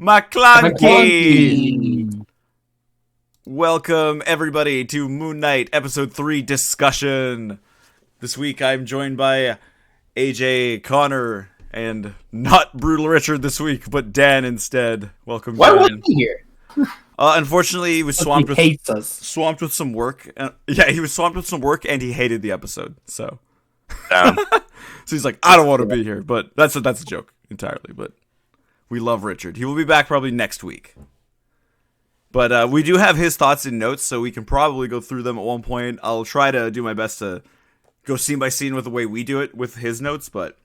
Maclunkey! Welcome, everybody, to Moon Knight Episode 3 discussion. This week, I'm joined by AJ, Connor, and not Brutal Richard this week, but Dan instead. Welcome, Why Dan. wasn't he here? Unfortunately, he was swamped He with hates us. swamped with some work. He was swamped with some work, and he hated the episode. So, Damn. so he's like, I don't want to be here. But that's a joke entirely. But we love Richard. He will be back probably next week. But we do have his thoughts and notes, so we can probably go through them at one point. I'll try to do my best to go scene by scene with the way we do it with his notes, but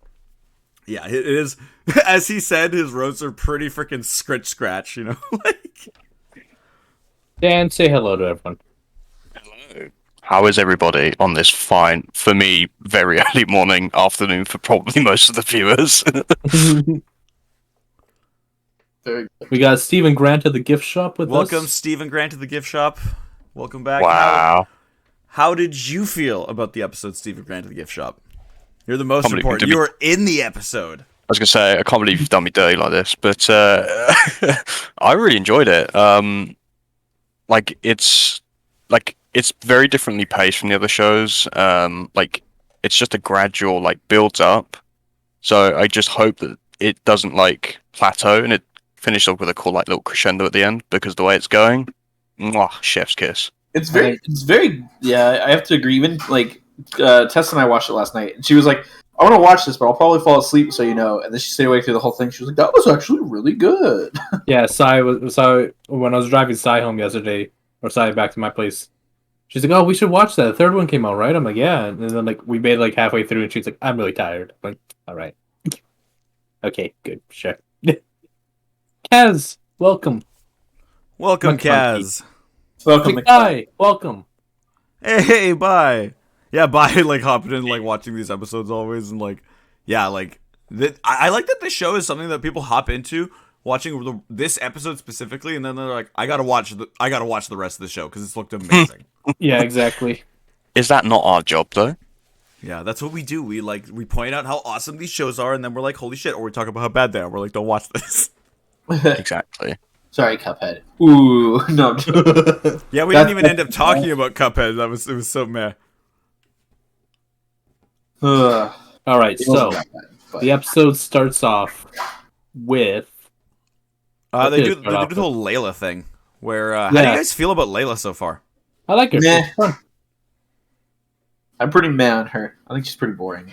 yeah, it is, as he said, his roads are pretty freaking scratch, you know? Like, Dan, say hello to everyone. Hello. How is everybody on this fine, for me, very early morning, afternoon for probably most of the viewers? We got Stephen Grant at the gift shop with us. welcome, Stephen Grant, to the gift shop. Welcome back. Wow. How did you feel about the episode, Stephen Grant, at the gift shop? You're the most Can't believe important. you You were in the episode. I was going to say, I can't believe you've done me dirty like this, but I really enjoyed it. It's very differently paced from the other shows. It's just a gradual, builds up. So I just hope that it doesn't, plateau, and it finished up with a cool, little crescendo at the end, because the way it's going, mwah, chef's kiss. It's very, yeah, I have to agree. Even, Tess and I watched it last night, and she was like, I want to watch this, but I'll probably fall asleep, so you know. And then she stayed awake through the whole thing. She was like, that was actually really when I was driving Sai home yesterday, or Sai back to my place, she's like, oh, we should watch that. The third one came out, right? I'm like, yeah. And then, we made halfway through, and she's like, I'm really tired. I'm like, all right. Okay, good, sure. Kaz, welcome. Welcome, Maclunkey. Kaz. Welcome, Hi, welcome. Hey, bye. Yeah, bye. Hopping in, watching these episodes always, and I like that this show is something that people hop into watching this episode specifically, and then they're like, I gotta watch the rest of the show because it's looked amazing. Yeah, exactly. Is that not our job, though? Yeah, that's what we do. We point out how awesome these shows are, and then we're like, holy shit, or we talk about how bad they are. We're like, don't watch this. Exactly. Sorry, Cuphead. Ooh, no. Yeah, we didn't even end up talking about Cuphead. It was so meh. All right, so the episode starts off with They do the whole Layla thing. Where how do you guys feel about Layla so far? I like her. Meh. She's fun. I'm pretty mad on her. I think she's pretty boring.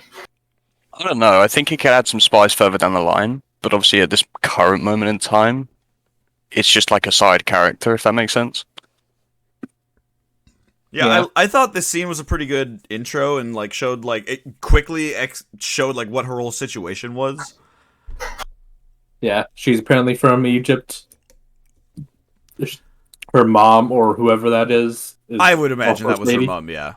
I don't know. I think it could add some spice further down the line, but obviously at this current moment in time, it's just like a side character, if that makes sense. Yeah. I thought this scene was a pretty good intro and showed it quickly showed what her whole situation was. Yeah, she's apparently from Egypt. Her mom or whoever that is I would imagine that was lady. her mom. Yeah,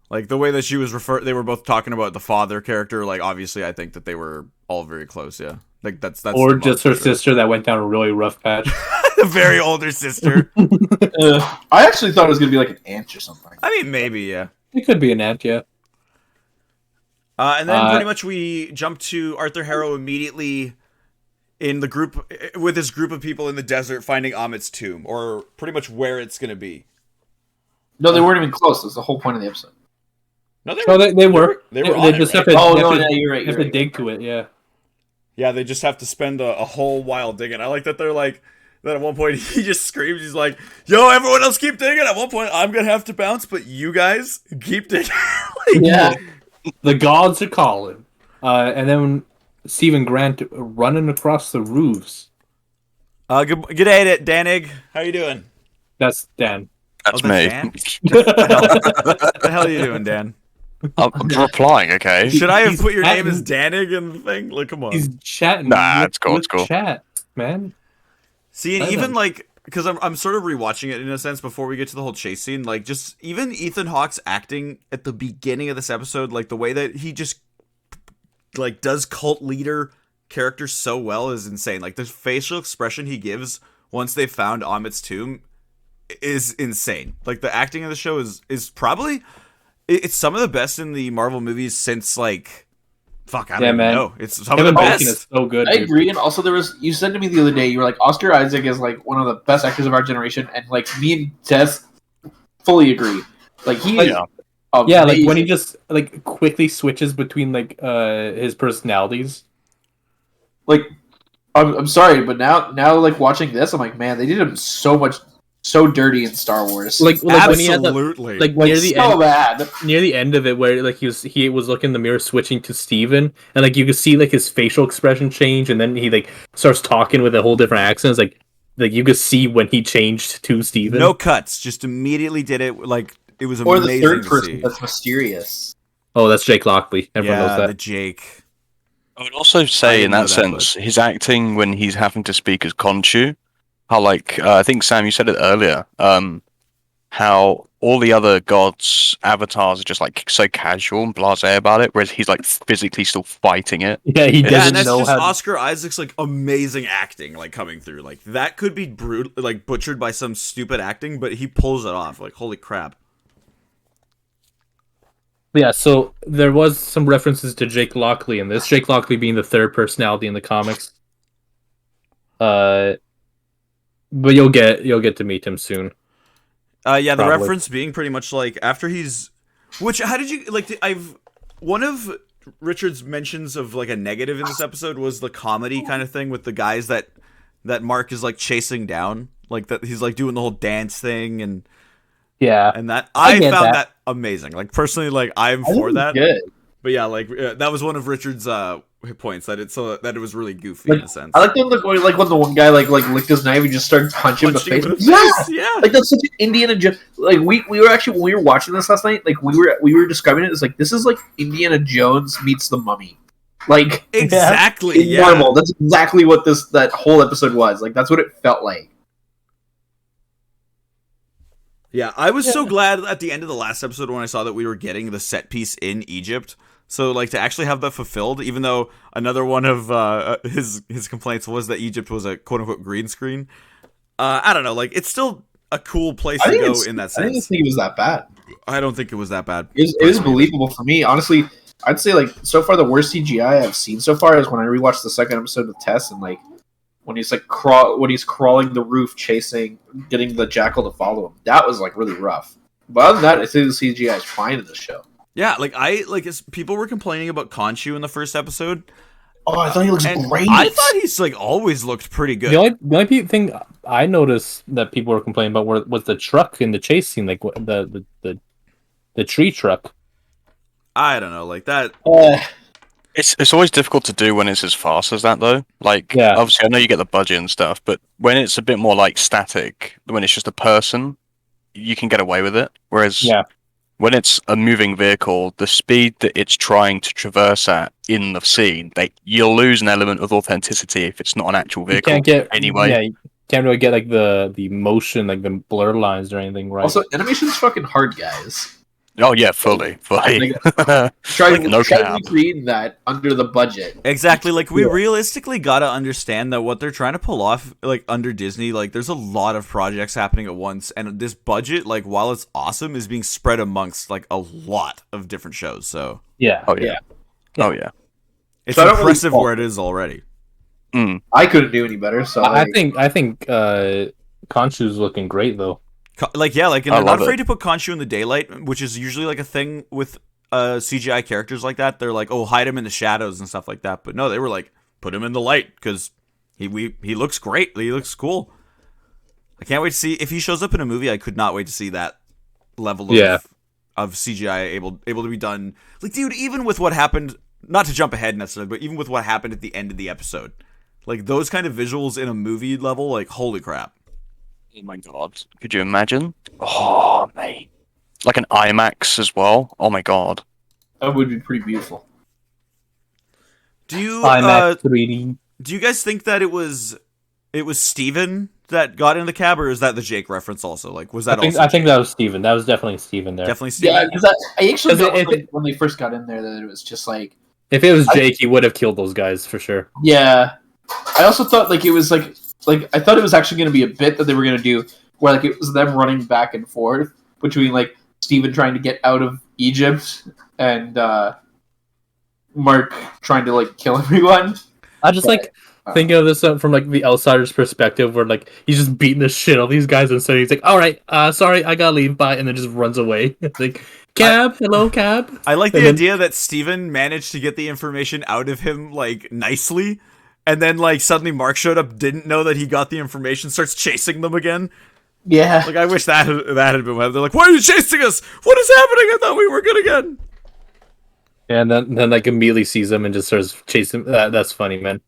the way that she was they were both talking about the father character. Obviously, I think that they were all very close. Yeah, that's or just her sister that went down a really rough patch. A very older sister. I actually thought it was gonna be an aunt or something. I mean, maybe, yeah. It could be an aunt, yeah. And then pretty much we jump to Arthur Harrow immediately in the group with his group of people in the desert finding Amit's tomb, or pretty much where it's gonna be. No, they weren't even close. That's the whole point of the episode. No, They were. They They on just it, have right? to. Yeah, you're right. You have to dig to it, yeah. Yeah, they just have to spend a whole while digging. I like that they're that at one point he just screams, he's like, yo, everyone else keep digging. At one point I'm gonna have to bounce, but you guys keep digging. Yeah. The gods are calling. And then Stephen Grant running across the roofs. G'day, Danig. How you doing? That's Dan. That's Oh, me. Dan? What the hell are you doing, Dan? I'm replying, okay? Should I have He's put your name chatting. as Danig in the thing? Come on. He's chatting. Nah, it's cool, it's cool. Chat, man. See, and I even know. because I'm sort of rewatching it in a sense before we get to the whole chase scene, just even Ethan Hawke's acting at the beginning of this episode, the way that he just does cult leader character so well is insane. The facial expression he gives once they found Amit's tomb is insane. The acting of the show is probably it's some of the best in the Marvel movies since fuck, I don't Yeah, even man. know. It's some of Kevin the Bacon best. is so good. I dude. agree, and also you said to me the other day, you were like, Oscar Isaac is like one of the best actors of our generation, and like me and Tess fully agree. Like he is Yeah, like when he amazing. just like quickly switches between like his personalities. Like I'm sorry, but now like watching this, I'm like, man, they did him so dirty in Star Wars. Like when he had the, Absolutely. like like near the so end, bad. near the end of it, where like he was looking in the mirror, switching to Steven, and like you could see like his facial expression change, and then he like starts talking with a whole different accent. It's like you could see when he changed to Steven. No cuts, just immediately did it. Like it was Or amazing the third to person see. that's mysterious. Oh, that's Jake Lockley. Everyone knows Yeah, that. the Jake. I would also I say, didn't in know that that, sense, his acting when he's having to speak as Khonshu, how like I think Sam, you said it earlier, how all the other gods' avatars are just like so casual and blasé about it, whereas he's like physically still fighting it. Yeah, he Yeah, doesn't and that's know just how. Oscar Isaac's like amazing acting, like coming through. Like that could be like butchered by some stupid acting, but he pulls it off. Like holy crap! Yeah, so there was some references to Jake Lockley in this. Jake Lockley being the third personality in the comics. But you'll get to meet him soon. Yeah, the Probably. reference being pretty much like after he's, which how did you like? I've one of Richard's mentions of like a negative in this episode was the comedy kind of thing with the guys that Mark is like chasing down, like that he's like doing the whole dance thing and Yeah, that I I get found that. that amazing. Like personally, like I'm I think for it's that. good. But yeah, like that was one of Richard's points that it was really goofy in a sense. I like when the one guy like licked his knife and just started punching him in the Punching face. him in the face, yeah. Like that's such an Indiana Jones. Like we were actually when we were watching this last night, like we were describing it as like this is like Indiana Jones meets the Mummy. Like Exactly, in yeah. Marvel, that's exactly what that whole episode was. Like that's what it felt like. Yeah, I was so glad at the end of the last episode when I saw that we were getting the set piece in Egypt. So, like, to actually have that fulfilled, even though another one of his complaints was that Egypt was a quote-unquote green screen. I don't know, like, it's still a cool place to go in that I didn't sense. think it was that bad. I don't think it was that bad. It was believable for me. Honestly, I'd say like so far the worst CGI I've seen so far is when I rewatched the second episode with Tess and like when he's like crawling the roof, getting the jackal to follow him. That was like really rough. But other than that, I think the CGI is fine in the show. Yeah, like, people were complaining about Khonshu in the first episode. Oh, I thought he looks And great. I thought he's, like, always looked pretty good. The only thing I noticed that people were complaining about was the truck in the chase scene, like the tree truck. I don't know, like, that... It's always difficult to do when it's as fast as that, though. Like, Yeah. obviously, I know you get the budget and stuff, but when it's a bit more like static, when it's just a person, you can get away with it. Whereas when it's a moving vehicle, the speed that it's trying to traverse at in the scene, you'll lose an element of authenticity if it's not an actual vehicle. You can't get anyway. Yeah, you can't really get like the motion, like the blur lines or anything, right? Also, animation's fucking hard, guys. Oh yeah, fully. Try no cap. recreating that under the budget. Exactly, like, we realistically gotta understand that what they're trying to pull off, like, under Disney, like, there's a lot of projects happening at once, and this budget, like, while it's awesome, is being spread amongst, like, a lot of different shows, so... Yeah. Oh yeah. Oh yeah. It's So I don't really impressive fault where it is already. I couldn't do any better, so I think Khonshu's looking great though. Like, yeah, like, and I they're not love afraid it. to put Khonshu in the daylight, which is usually, like, a thing with CGI characters like that. They're like, oh, hide him in the shadows and stuff like that. But no, they were like, put him in the light, because he looks great. He looks cool. I can't wait to see, if he shows up in a movie, I could not wait to see that level of CGI able to be done. Like, dude, even with what happened, not to jump ahead necessarily, but even with what happened at the end of the episode, like, those kind of visuals in a movie level, like, holy crap. Oh my god. Could you imagine? Oh mate. Like an IMAX as well. Oh my god. that would be pretty beautiful. Do you IMAX 3D. do you guys think that it was Steven that got in the cab, or is that the Jake reference also? Like, was that I think that was Steven. That was definitely Steven there. definitely Steven? Yeah, because I actually 'Cause thought when they first got in there that it was just like, If it was Jake, he would have killed those guys for sure. yeah. I also thought like it was like I thought it was actually going to be a bit that they were going to do where like it was them running back and forth between like Steven trying to get out of Egypt and Mark trying to like kill everyone. I just like thinking of this from like the outsider's perspective, where like he's just beating the shit out of these guys, and so he's like, "All right, sorry, I gotta leave, bye," and then just runs away. It's like, cab, hello, cab. I like the idea that Steven managed to get the information out of him like nicely, and then like suddenly Mark showed up, didn't know that he got the information, starts chasing them again. Yeah. Like I wish that had been. They're like, "Why are you chasing us? What is happening? I thought we were good again." And then like immediately sees him and just starts chasing. That's funny, man.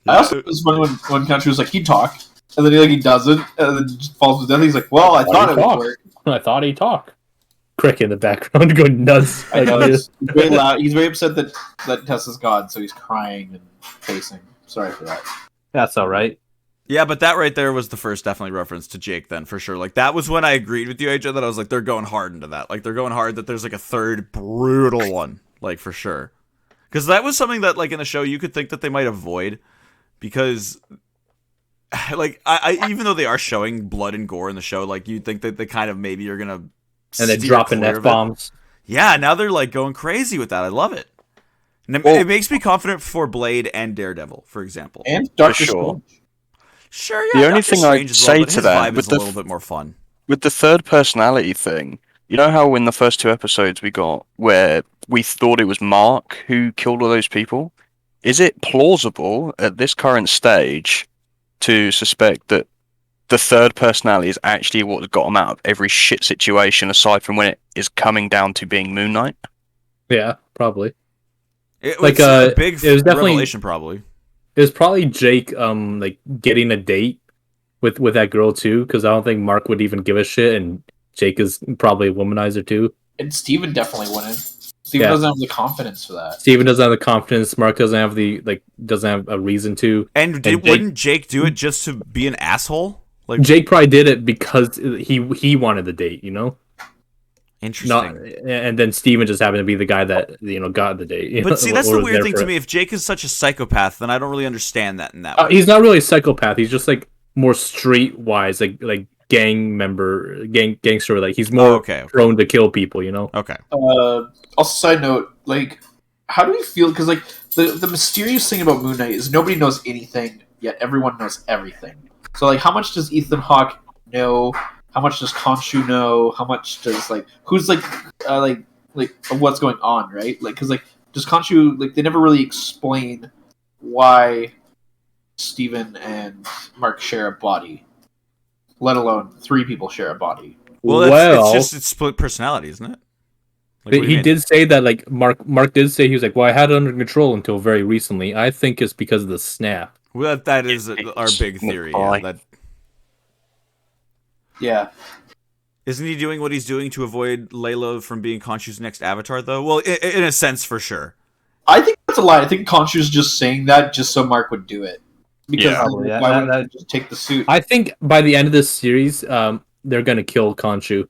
I also it was funny when Country was like, he'd talk, and then he doesn't, and then just falls to death. He's like, well, I thought it would work. I thought he'd talk. Crick in the background going nuts. I know, he's very loud. He's very upset that Tessa's gone, so he's crying and pacing. Sorry for that. That's all right. Yeah, but that right there was the first definitely reference to Jake then, for sure. Like, that was when I agreed with you, AJ, that I was like, they're going hard into that. Like, they're going hard that there's, like, a third brutal one. Like, for sure. Because that was something that, like, in the show, you could think that they might avoid. Because, like, I even though they are showing blood and gore in the show, like, you'd think that they kind of maybe are going to and they're dropping F-bombs. Yeah, now they're, like, going crazy with that. I love it. And it makes me confident for Blade and Daredevil, for example. And Doctor Strange. Sure, yeah. The only thing I'd say to that with a little bit more fun. With the third personality thing, you know how in the first 2 episodes we got where we thought it was Mark who killed all those people? Is it plausible at this current stage to suspect that the third personality is actually what got him out of every shit situation aside from when it is coming down to being Moon Knight? Yeah, probably. It was a big revelation, probably. It was probably Jake, like getting a date with that girl too, because I don't think Mark would even give a shit, and Jake is probably a womanizer too. And Steven definitely wouldn't. Steven doesn't have the confidence for that. Steven doesn't have the confidence. Mark doesn't have doesn't have a reason to. And wouldn't Jake do it just to be an asshole? Like Jake probably did it because he wanted the date, you know. Interesting. And then Steven just happened to be the guy that got the date. But see, that's the weird thing to me. If Jake is such a psychopath, then I don't really understand that in that way. He's not really a psychopath. He's just like more streetwise, like gangster. Like he's more prone to kill people, you know. Okay. Also, side note, like, how do we feel? Because like the mysterious thing about Moon Knight is nobody knows anything yet. Everyone knows everything. So like, how much does Ethan Hawke know? How much does Khonshu know? How much does who's like what's going on, right? Like, because like, does Khonshu they never really explain why Steven and Mark share a body, let alone 3 people share a body. Well, it's split personality, isn't it? Like, he did say that, like, Mark did say, he was like, well, I had it under control until very recently. I think it's because of the snap. Well, that is our big theory. Yeah. Isn't he doing what he's doing to avoid Layla from being Khonshu's next avatar, though? Well, in a sense, for sure. I think that's a lie. I think Khonshu's just saying that just so Mark would do it. Because why would he just take the suit? I think by the end of this series, they're going to kill Khonshu.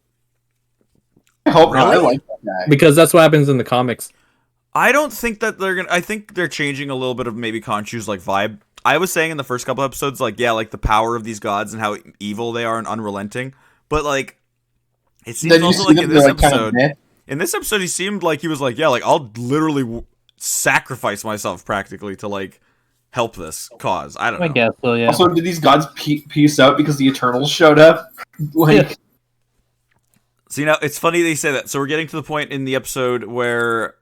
I hope not. I like that guy. Because that's what happens in the comics. I don't think that they're gonna. I think they're changing a little bit of maybe Khonshu's vibe. I was saying in the first couple episodes, the power of these gods and how evil they are and unrelenting. But it seems also in this episode. In this episode, he seemed like he was I'll literally sacrifice myself practically to help this cause. I don't know. I guess so. Yeah. Also, did these gods peace out because the Eternals showed up? See, now it's funny they say that. So we're getting to the point in the episode where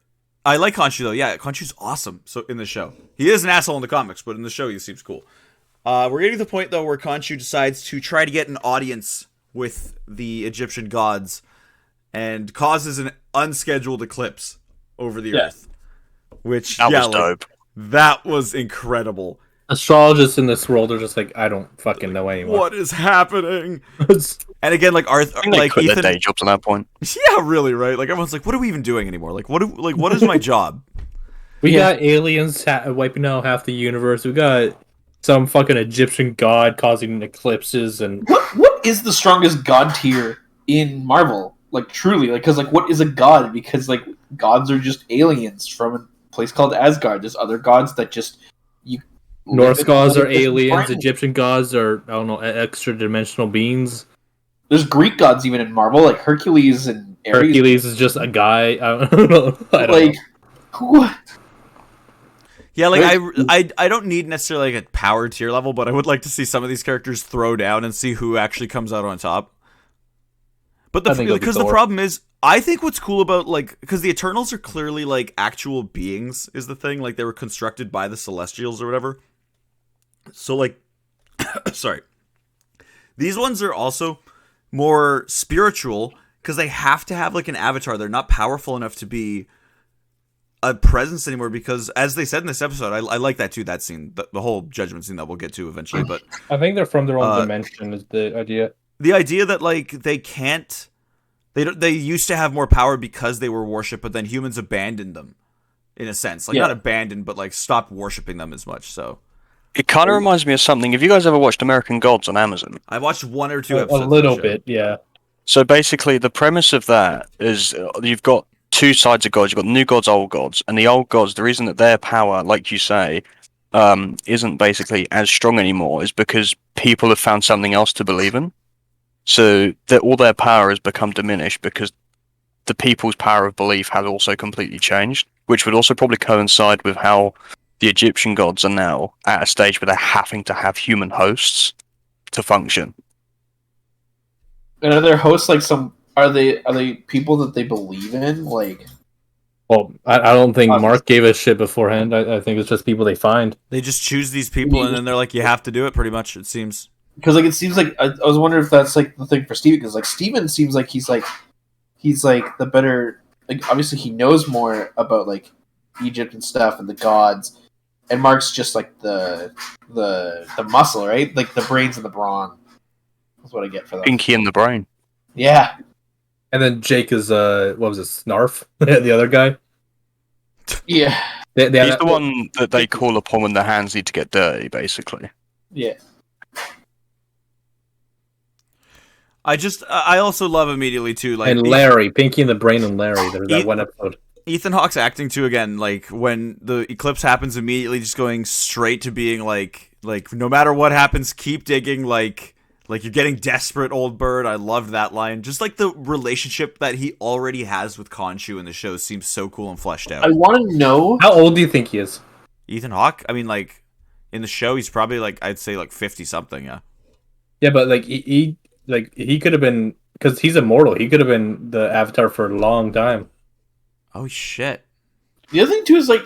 I like Khonshu though. Yeah, Khonshu's awesome. So in the show, he is an asshole in the comics, but in the show, he seems cool. We're getting to the point though where Khonshu decides to try to get an audience with the Egyptian gods, and causes an unscheduled eclipse over the Earth. Which was dope. That was incredible. Astrologists in this world are just I don't fucking know anymore. What is happening? And again, Arthur, quit Ethan, their day jobs at that point. Yeah, really, right? Everyone's what are we even doing anymore? What is my job? We got aliens wiping out half the universe. We got some fucking Egyptian god causing eclipses, and what is the strongest god tier in Marvel? Truly, because what is a god? Because gods are just aliens from a place called Asgard. There's other gods that just Norse gods are aliens. Egyptian gods are, I don't know, extra dimensional beings. There's Greek gods even in Marvel, Hercules and Ares. Hercules is just a guy. I don't know. What? Yeah, like I don't need necessarily like a power tier level, but I would like to see some of these characters throw down and see who actually comes out on top. But because the problem is, I think what's cool about like because the Eternals are clearly like actual beings is the thing. Like they were constructed by the Celestials or whatever. So like, sorry, these ones are also more spiritual because they have to have like an avatar. They're not powerful enough to be a presence anymore because, as they said in this episode, I like that too. That scene, the whole judgment scene that we'll get to eventually. But I think they're from their own dimension. Is the idea? The idea that like they can't, they used to have more power because they were worshipped, but then humans abandoned them, in a sense. Like not abandoned, but like stopped worshiping them as much. So it kind of reminds me of something. Have you guys ever watched American Gods on Amazon? I watched 1 or 2 episodes. A little bit, yeah. So basically, the premise of that is you've got two sides of gods. You've got new gods, old gods, and the old gods. The reason that their power, like you say, isn't basically as strong anymore is because people have found something else to believe in. So that all their power has become diminished because the people's power of belief has also completely changed, which would also probably coincide with how the Egyptian gods are now at a stage where they're having to have human hosts to function. And are their hosts like some? Are they people that they believe in? Like, well, I don't think Mark gave a shit beforehand. I think it's just people they find. They just choose these people, and then they're like, "You have to do it." Pretty much, it seems. Because like it seems like I was wondering if that's like the thing for Steven. Because like Steven seems like he's like the better. Like obviously he knows more about like Egypt and stuff and the gods, and Mark's just like the muscle, right? Like the brains and the brawn. That's what I get for that. Pinky in the brain. Yeah. And then Jake is what was it, Snarf? The other guy. Yeah. He's the one that they call upon when their hands need to get dirty, basically. Yeah. I also love immediately too, like and Larry, Pinky in the Brain, and Larry. There's that one episode. Ethan Hawke's acting too again, like when the eclipse happens, immediately just going straight to being like no matter what happens, keep digging, like you're getting desperate, old bird. I loved that line. Just like the relationship that he already has with Khonshu in the show seems so cool and fleshed out. I want to know how old do you think he is? Ethan Hawke? I mean, like in the show, he's probably like I'd say like 50 something. Yeah. Yeah, but like he could have been, because he's immortal. He could have been the Avatar for a long time. Oh shit! The other thing too is like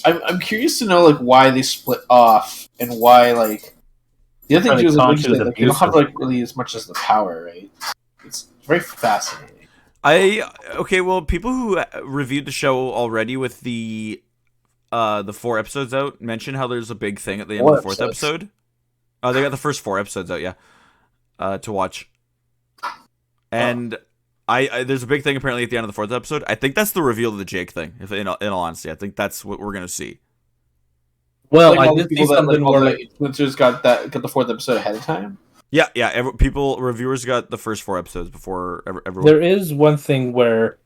I'm curious to know like why they split off and why like the other thing too is like they don't have like really as much as the power, right? It's very fascinating. Okay, well, people who reviewed the show already with the 4 episodes out mention how there's a big thing at the end of the 4th episode. Oh, they got the first 4 episodes out, yeah. To watch, and I there's a big thing apparently at the end of the 4th episode. I think that's the reveal of the Jake thing. If in all honesty, I think that's what we're gonna see. Well, like I did see something more like influencers got the 4th episode ahead of time. Yeah. Reviewers got the first 4 episodes before everyone. There is one thing where,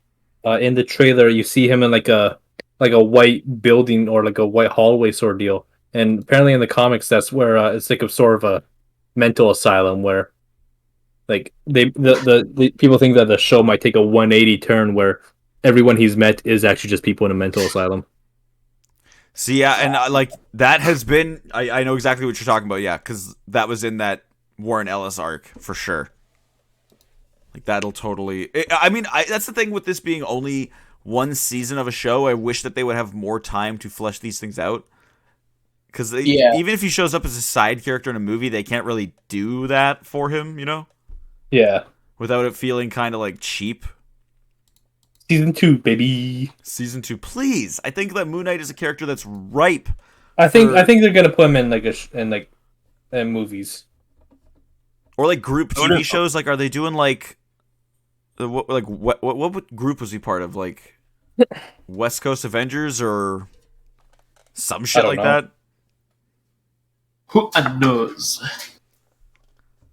in the trailer, you see him in like a white building or like a white hallway sort of deal, and apparently in the comics, that's where it's like a sort of a mental asylum where. Like the people think that the show might take a 180 turn where everyone he's met is actually just people in a mental asylum. See, yeah, and like that has been. I know exactly what you're talking about. Yeah, because that was in that Warren Ellis arc for sure. Like that'll totally. That's the thing with this being only 1 season of a show. I wish that they would have more time to flesh these things out. Because even if he shows up as a side character in a movie, they can't really do that for him. You know. Yeah. Without it feeling kind of like cheap. Season 2, baby. Season 2, please. I think that Moon Knight is a character that's ripe. I think they're gonna put him in like in movies. Or like group TV shows. Like, are they doing like what group was he part of? Like West Coast Avengers or some shit like that? Who knows?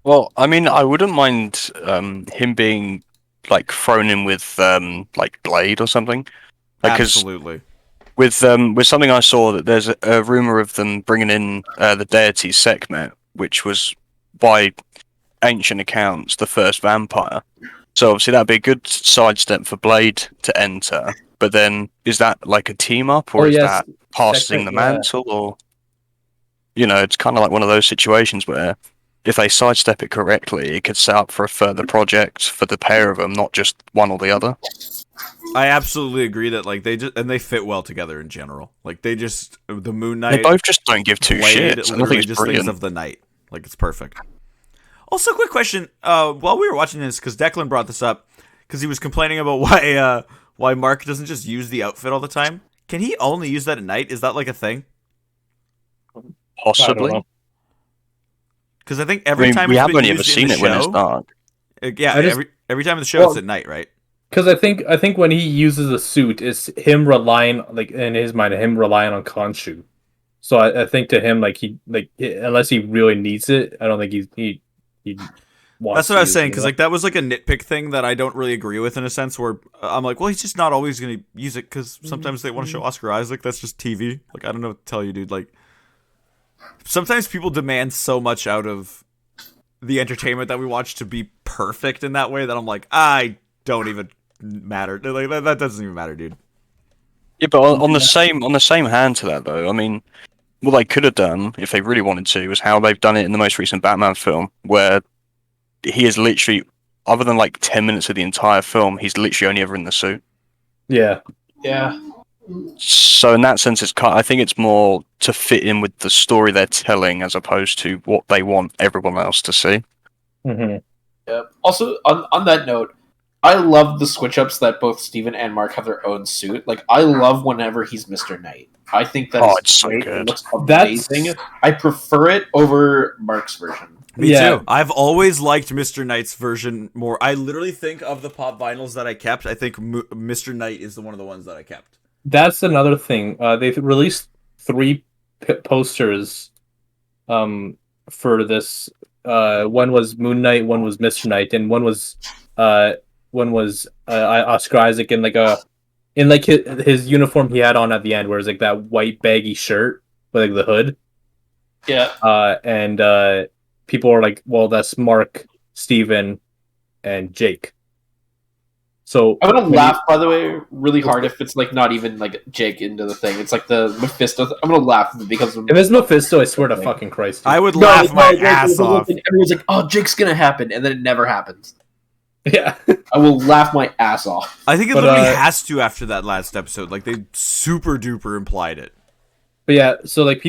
Well, I mean, I wouldn't mind him being like thrown in with like Blade or something. Absolutely. With something I saw that there's a rumor of them bringing in the deity Sekhmet, which was by ancient accounts the first vampire. So obviously that'd be a good sidestep for Blade to enter, but then is that like a team up, or Oh, is yes. that passing the mantle, or it's kind of like one of those situations where if they sidestep it correctly, it could set up for a further project for the pair of them, not just one or the other. I absolutely agree that like they fit well together in general. Like the Moon They Knight both just don't give two Blade, shits. I literally think it's just things brilliant. of the night. Like it's perfect. Also, quick question. While we were watching this, because Declan brought this up, because he was complaining about why Mark doesn't just use the outfit all the time. Can he only use that at night? Is that like a thing? Possibly. Because I think every time we it's have been only ever used in seen the it when it's show, dark. every time in the show it's at night, right? Because I think when he uses a suit, it's him relying, like in his mind, him relying on Khonshu. So I think to him, unless he really needs it, I don't think he wants. That's what to I was use saying, it, because like that was like a nitpick thing that I don't really agree with in a sense. Where I'm like, well, he's just not always going to use it because sometimes they want to show Oscar Isaac. That's just TV. Like I don't know what to tell you, dude. Like sometimes people demand so much out of the entertainment that we watch to be perfect in that way that I'm like, I don't even matter. Like that doesn't even matter, dude. Yeah, but on the same hand to that though, I mean, what they could have done if they really wanted to was how they've done it in the most recent Batman film, where he is literally, other than like 10 minutes of the entire film, he's literally only ever in the suit. Yeah. Yeah. So in that sense, I think it's more to fit in with the story they're telling as opposed to what they want everyone else to see. Mm-hmm. Yeah. Also, on that note, I love the switch ups that both Steven and Mark have their own suit. Like, I love whenever he's Mr. Knight. I think that's it's so great. good. It looks amazing. I prefer it over Mark's version. Me too. I've always liked Mr. Knight's version more. I literally think of the pop vinyls that I kept, I think Mr. Knight is one of the ones that I kept. That's another thing. They've released 3 posters for this. One was Moon Knight, one was Mr. Knight, and one was Oscar Isaac in his uniform he had on at the end, where it's like that white baggy shirt with like the hood. Yeah. And people are like, well, that's Mark, Steven, and Jake. So I'm gonna laugh, by the way, really hard if it's like not even like Jake into the thing. It's like the Mephisto. I'm gonna laugh because if it's Mephisto, I swear to fucking Christ, dude. I would laugh my ass off. Everyone's like, "Oh, Jake's gonna happen," and then it never happens. Yeah, I will laugh my ass off. I think it literally has to after that last episode. Like they super duper implied it. But yeah, so like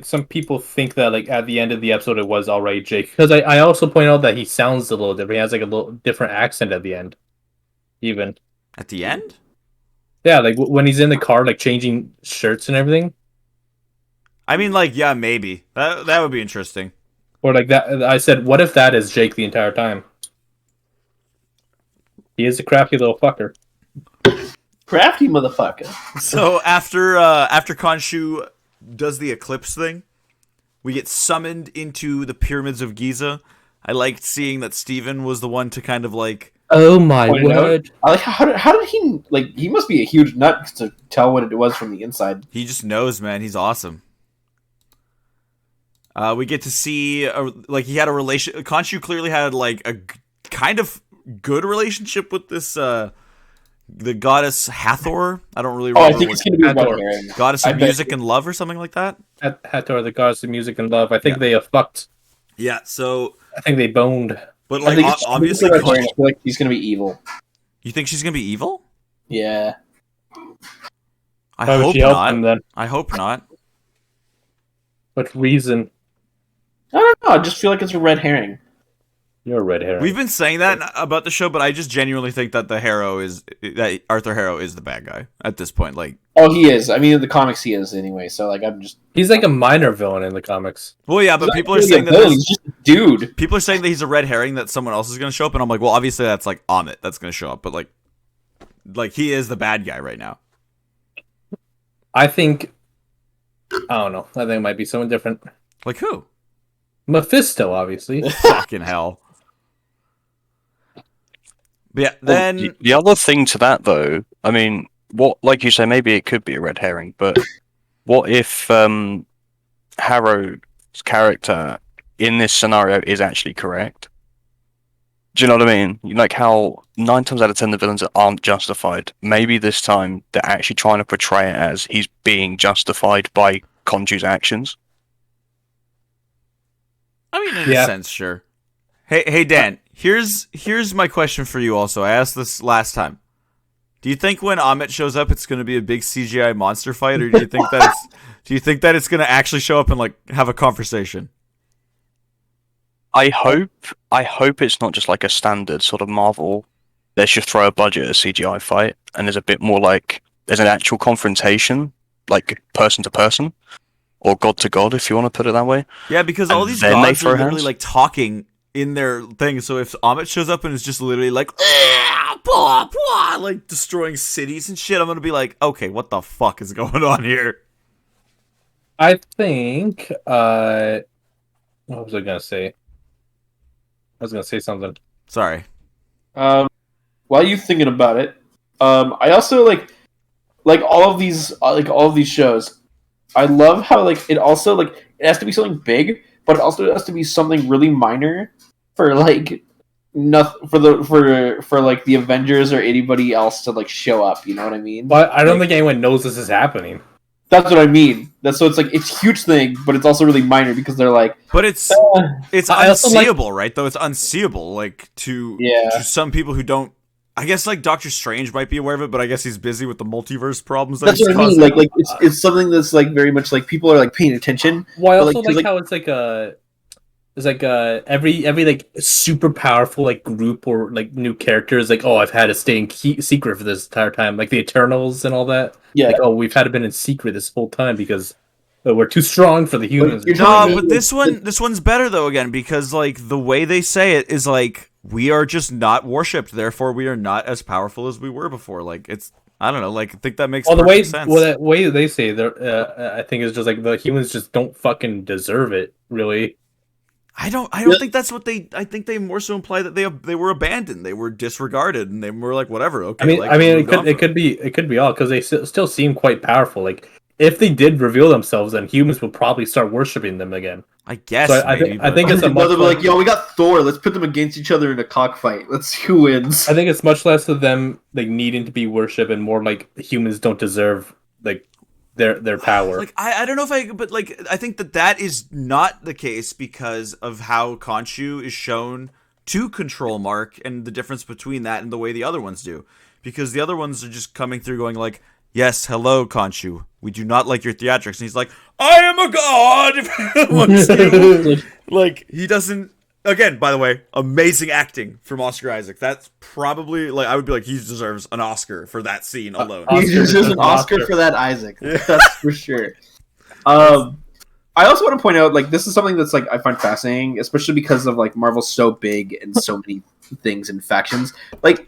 some people think that like at the end of the episode it was already Jake, because I also point out that he sounds a little different. He has like a little different accent at the end. Even at the end, yeah, like when he's in the car, like changing shirts and everything. I mean, like, yeah, maybe that would be interesting. Or like that, I said, what if that is Jake the entire time? He is a crafty little fucker. Crafty motherfucker. So after Khonshu does the eclipse thing, we get summoned into the pyramids of Giza. I liked seeing that Steven was the one to kind of like. Oh my word! I like how did he like? He must be a huge nut to tell what it was from the inside. He just knows, man. He's awesome. We get to see he had a relation. Khonshu clearly had like a kind of good relationship with this the goddess Hathor. I don't really remember. I think it's gonna be Hathor. Goddess of music and love or something like that. Hathor, the goddess of music and love. I think they fucked. Yeah. So I think they boned. But like obviously, I feel like he's gonna be evil. You think she's gonna be evil? Yeah. I hope not. Then? I hope not. What reason? I don't know. I just feel like it's a red herring. You're a red herring. We've been saying that about the show, but I just genuinely think that that Arthur Harrow is the bad guy at this point. Like, oh, he is. I mean, in the comics, he is anyway. So, like, he's like a minor villain in the comics. Well, yeah, but people are saying that he's just a dude. People are saying that he's a red herring, that someone else is going to show up, and I'm like, well, obviously that's like Amit that's going to show up, but like he is the bad guy right now. I think. I don't know. I think it might be someone different. Like who? Mephisto, obviously. Fucking hell. But yeah, then the other thing to that though, I mean, what, like you say, maybe it could be a red herring, but what if Harrow's character in this scenario is actually correct? Do you know what I mean? Like how 9 times out of 10 the villains aren't justified. Maybe this time they're actually trying to portray it as he's being justified by Conju's actions. I mean, in a sense, sure. Hey, Dan. Here's my question for you. Also, I asked this last time. Do you think when Amit shows up, it's going to be a big CGI monster fight, or do you think that it's going to actually show up and like have a conversation? I hope it's not just like a standard sort of Marvel. Let's just throw a budget at a CGI fight, and there's a bit more like there's an actual confrontation, like person to person, or god to god, if you want to put it that way. Yeah, because all these gods are literally like talking in their thing. So if Amit shows up and is just literally like, blah, blah, like destroying cities and shit, I'm gonna be like, okay, what the fuck is going on here? I think. What was I gonna say? I was gonna say something. Sorry. While you thinking about it, I also like all of these shows. I love how like it also like it has to be something big, but it also has to be something really minor for like nothing for like the Avengers or anybody else to like show up. You know what I mean? But I don't think anyone knows this is happening. That's what I mean. So it's like it's a huge thing, but it's also really minor because they're like. But it's unseeable, right? Though it's unseeable, like to some people who don't. I guess like Doctor Strange might be aware of it, but I guess he's busy with the multiverse problems. That's what I mean. Like it's something that's like very much like people are like paying attention. Well, I also like how it's like every like super powerful like group or like new characters like I've had to stay in secret for this entire time, like the Eternals and all that. Yeah. Like, we've had to been in secret this whole time because we're too strong for the humans. But this one's better though again because like the way they say it is like we are just not worshipped, therefore we are not as powerful as we were before. Like it's I don't know, like I think that makes perfect sense. Well, the way they say I think is just like the humans just don't fucking deserve it, really. I don't think that's what they. I think they more so imply that they were abandoned, they were disregarded, and they were like whatever. Okay, it could be all because they still seem quite powerful. Like if they did reveal themselves, then humans would probably start worshiping them again. I guess. So I think it's a much like, yo, we got Thor. Let's put them against each other in a cockfight. Let's see who wins. I think it's much less of them like needing to be worshipped and more like humans don't deserve like their power. Like I don't know if but like I think that is not the case because of how Khonshu is shown to control Mark and the difference between that and the way the other ones do. Because the other ones are just coming through going like, yes, hello, Khonshu. We do not like your theatrics. And he's like, I am a god! If anyone wants to. Like, he doesn't... Again, by the way, amazing acting from Oscar Isaac. That's probably... like I would be like, he deserves an Oscar for that scene alone. He deserves an Oscar for that, Isaac. That's for sure. I also want to point out, like, this is something that's, like, I find fascinating, especially because of, like, Marvel's so big and so many things and factions. Like,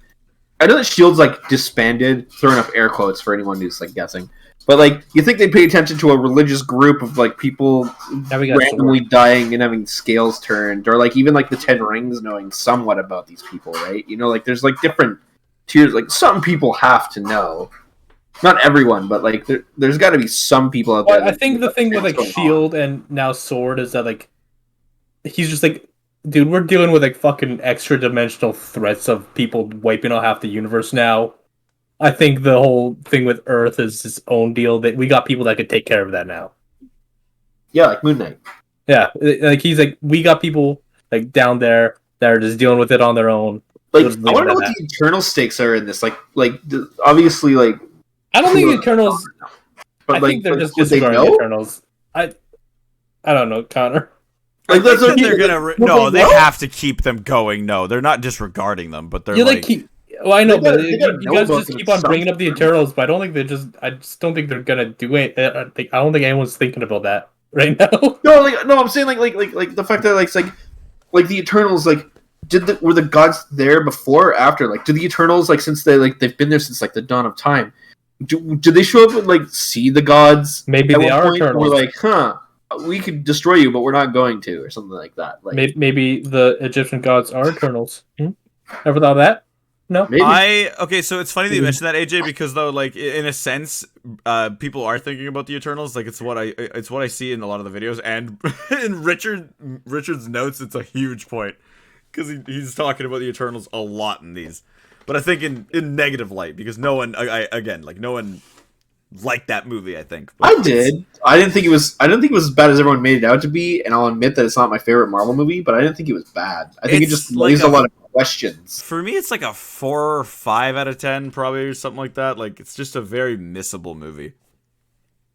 I know that S.H.I.E.L.D's, like, disbanded, throwing up air quotes for anyone who's, like, guessing. But, like, you think they'd pay attention to a religious group of, like, people randomly dying and having scales turned, or, like, even, like, the Ten Rings knowing somewhat about these people, right? You know, like, there's, like, different tiers. Like, some people have to know. Not everyone, but, like, there's got to be some people out there. I think the thing with, like, S.H.I.E.L.D. and now S.W.O.R.D. is that, like, he's just, like, dude, we're dealing with, like, fucking extra-dimensional threats of people wiping out half the universe now. I think the whole thing with Earth is its own deal. That we got people that could take care of that now. Yeah, like Moon Knight. Yeah, like he's like, we got people like down there that are just dealing with it on their own. Like, I want to know what the internal stakes are in this. Like obviously, like I don't think Eternals. But I think they're just disregarding the Eternals. I don't know, Connor. Like that's what they're gonna. No, they have to keep them going. No, they're not disregarding them, but they're like. Well, I know, but you guys just keep on bringing up the Eternals, but I just don't think they're gonna do it. I don't think anyone's thinking about that right now. No, I'm saying like the fact that like the Eternals like were the gods there before or after? Like, do the Eternals like since they've been there since like the dawn of time? Do they show up and like see the gods? Maybe they are Eternals. We're like, we could destroy you, but we're not going to, or something like that. Like maybe the Egyptian gods are Eternals. Ever thought of that? No, maybe. Okay, so it's funny that you mentioned that, AJ, because though, like in a sense, people are thinking about the Eternals. Like it's what I see in a lot of the videos, and in Richard's notes, it's a huge point because he's talking about the Eternals a lot in these, but I think in negative light because no one, no one liked that movie. I think I did. I didn't think it was. I didn't think it was as bad as everyone made it out to be, and I'll admit that it's not my favorite Marvel movie, but I didn't think it was bad. I think it just raised a lot of questions. For me, it's like a 4 or 5 out of 10, probably, or something like that. Like, it's just a very missable movie.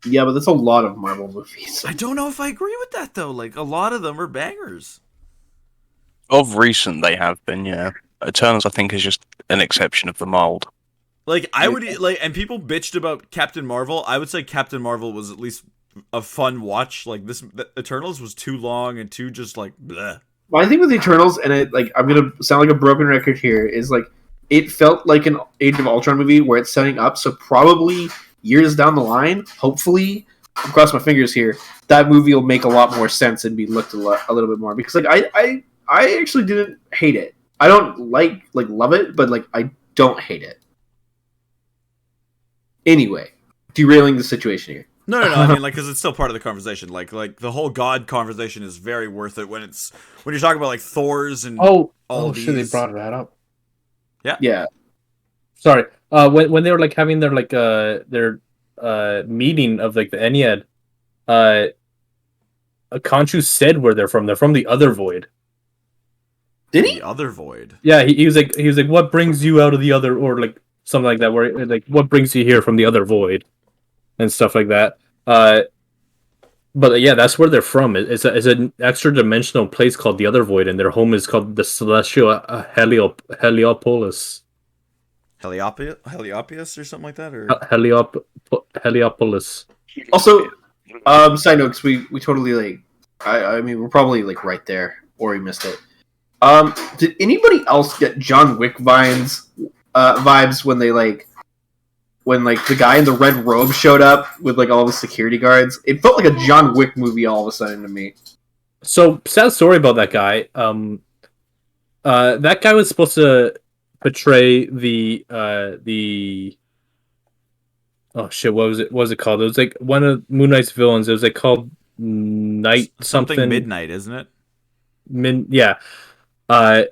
Yeah, but that's a lot of Marvel movies. I don't know if I agree with that, though. Like, a lot of them are bangers. Of recent, they have been, yeah. Eternals, I think, is just an exception of the mold. Like, I would, like, and people bitched about Captain Marvel. I would say Captain Marvel was at least a fun watch. Like, Eternals was too long and too just, like, bleh. My thing with the Eternals, and I'm gonna sound like a broken record here, is like it felt like an Age of Ultron movie where it's setting up. So probably years down the line, hopefully, I'll cross my fingers here, that movie will make a lot more sense and be looked a little bit more. Because like I actually didn't hate it. I don't love it, but like I don't hate it. Anyway, derailing the situation here. No. I mean, like, because it's still part of the conversation. Like the whole God conversation is very worth it when you're talking about like Thor's and all these. Shit, they brought that up. Yeah. Sorry. When they were like having their meeting of like the Ennead, Khonshu said where they're from. They're from the other void. Did he? The other void. Yeah, he was like what brings you out of the other, or like something like that, where like what brings you here from the other void, and stuff like that. But yeah, that's where they're from. It's an extra dimensional place called the Other Void, and their home is called the Celestial Heliopolis. Heliopolis or something like that, or Heliopolis. Also, side note, 'cause we totally like. I mean, we're probably like right there, or we missed it. Did anybody else get John Wick vibes when the guy in the red robe showed up with like all the security guards? It felt like a John Wick movie all of a sudden to me. So sad story about that guy. That guy was supposed to portray the oh shit, what was it called? It was like one of Moon Knight's villains. It was like called Night something Midnight, isn't it? Yeah. I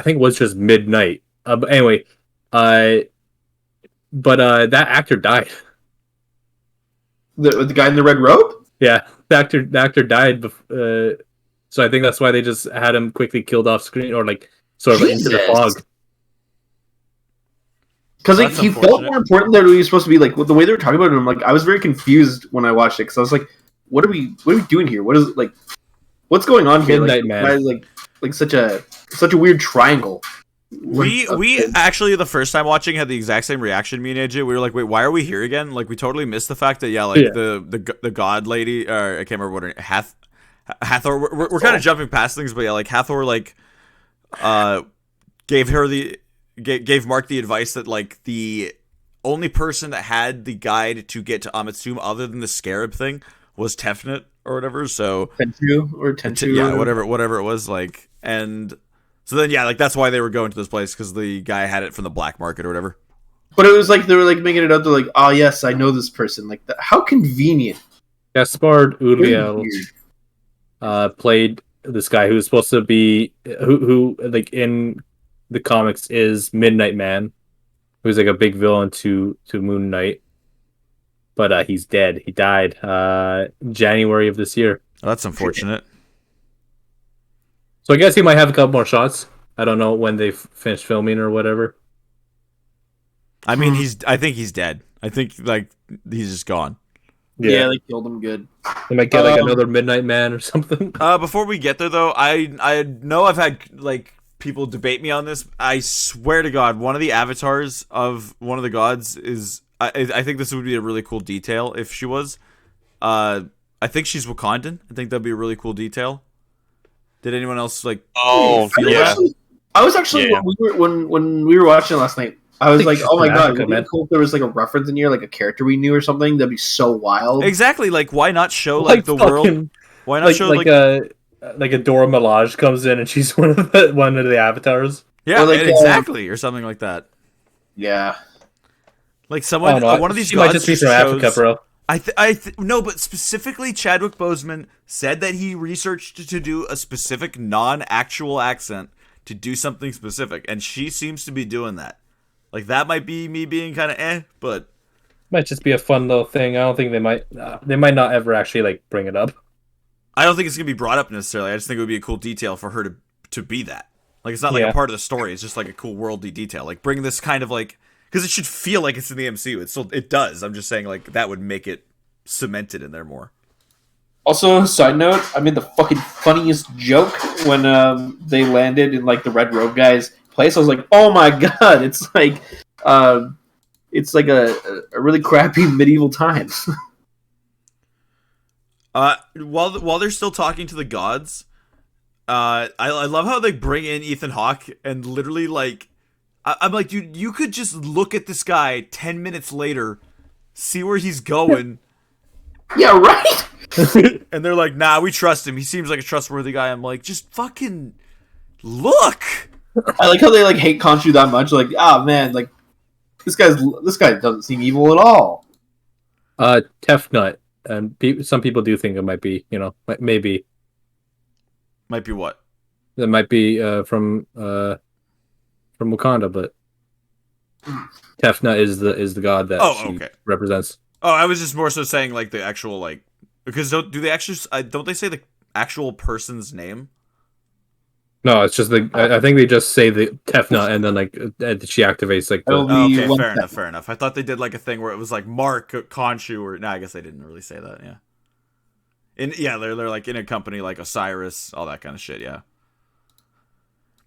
think it was just Midnight. But anyway, but that actor died. The guy in the red robe? Yeah, the actor died. So I think that's why they just had him quickly killed off screen, or like sort of into the fog. Because like he felt more important than he was supposed to be. Like the way they were talking about him, like I was very confused when I watched it because I was like, "What are we doing here? What is it, like? What's going on here?" Midnight Man. Like such a weird triangle. We actually the first time watching had the exact same reaction. Me and AJ, we were like, "Wait, why are we here again?" Like we totally missed the fact that the god lady, or I can't remember what her Hathor. We're kind of jumping past things, but yeah, like Hathor gave Mark the advice that like the only person that had the guide to get to Amit's tomb other than the scarab thing was Tefnut or whatever. So Tenchu, yeah, whatever it was like, and so then yeah, like that's why they were going to this place because the guy had it from the black market or whatever. But it was like they were like making it up to like, oh yes, I know this person. Like how convenient. Gaspard Ulliel played this guy who's supposed to be who like in the comics is Midnight Man, who's like a big villain to Moon Knight. But he's dead. He died January of this year. Oh, that's unfortunate. So I guess he might have a couple more shots. I don't know when they finished filming or whatever. I mean, I think he's dead. I think like he's just gone. Yeah, they killed him good. They might get like another Midnight Man or something. Before we get there though, I know I've had like people debate me on this. I swear to God, one of the avatars of one of the gods is. I think this would be a really cool detail if she was. I think she's Wakandan. I think that'd be a really cool detail. Did anyone else like? Oh, yeah. I was actually when we were watching last night. I was like, oh my god, it'd be cool if there was like a reference in here, like a character we knew or something. That'd be so wild. Exactly. Like, why not show like the world? Why not show like a Dora Milaje comes in and she's one of the avatars? Yeah, like, exactly, or something like that. Yeah. Like someone, one of these gods might just be from Africa, bro. No, but specifically Chadwick Boseman said that he researched to do a specific non-actual accent to do something specific, and she seems to be doing that. Like, that might be me being kind of but Might just be a fun little thing. I don't think they might not ever actually like bring it up. I don't think it's gonna be brought up necessarily. I just think it would be a cool detail for her to be that. Like, it's not like a part of the story. It's just like a cool worldly detail. Like, bring this kind of like, because it should feel like it's in the MCU. It does. I'm just saying, like, that would make it cemented in there more. Also, side note, I made the fucking funniest joke when they landed in like the Red Robe guy's place. I was like, oh my god, it's like a really crappy medieval times. While they're still talking to the gods, I love how they bring in Ethan Hawke and literally like, I'm like, dude, you could just look at this guy 10 minutes later, see where he's going. Yeah, right. And they're like, nah, we trust him. He seems like a trustworthy guy. I'm like, just fucking look. I like how they like hate Khonshu that much. Like, ah, man, like this guy doesn't seem evil at all. Tefnut, and some people do think it might be, maybe. Might be what? That might be from Wakanda, but Tefnut is the god that she represents. Oh, I was just more so saying like the actual like, because don't they say the actual person's name? No, it's just I think they just say the Tefnut and then like she activates like the. Okay, fair enough. I thought they did like a thing where it was like Mark Khonshu or no, I guess they didn't really say that. Yeah. They're like in a company like Osiris, all that kind of shit. Yeah.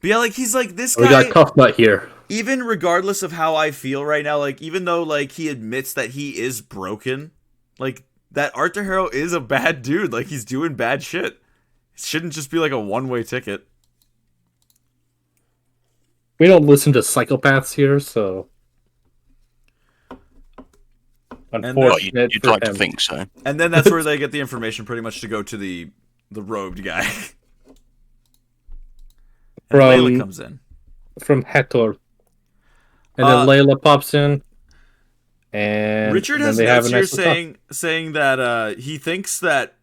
But yeah, like he's like this guy. We got Tough Nut here. Even regardless of how I feel right now, like even though like he admits that he is broken, like that Arthur Harrow is a bad dude. Like he's doing bad shit. It shouldn't just be like a one-way ticket. We don't listen to psychopaths here, so unfortunate. You'd like to think so. And then that's where they get the information pretty much to go to the robed guy. And Layla comes in. From Hector. And then Layla pops in. And Richard has notes here saying that he thinks that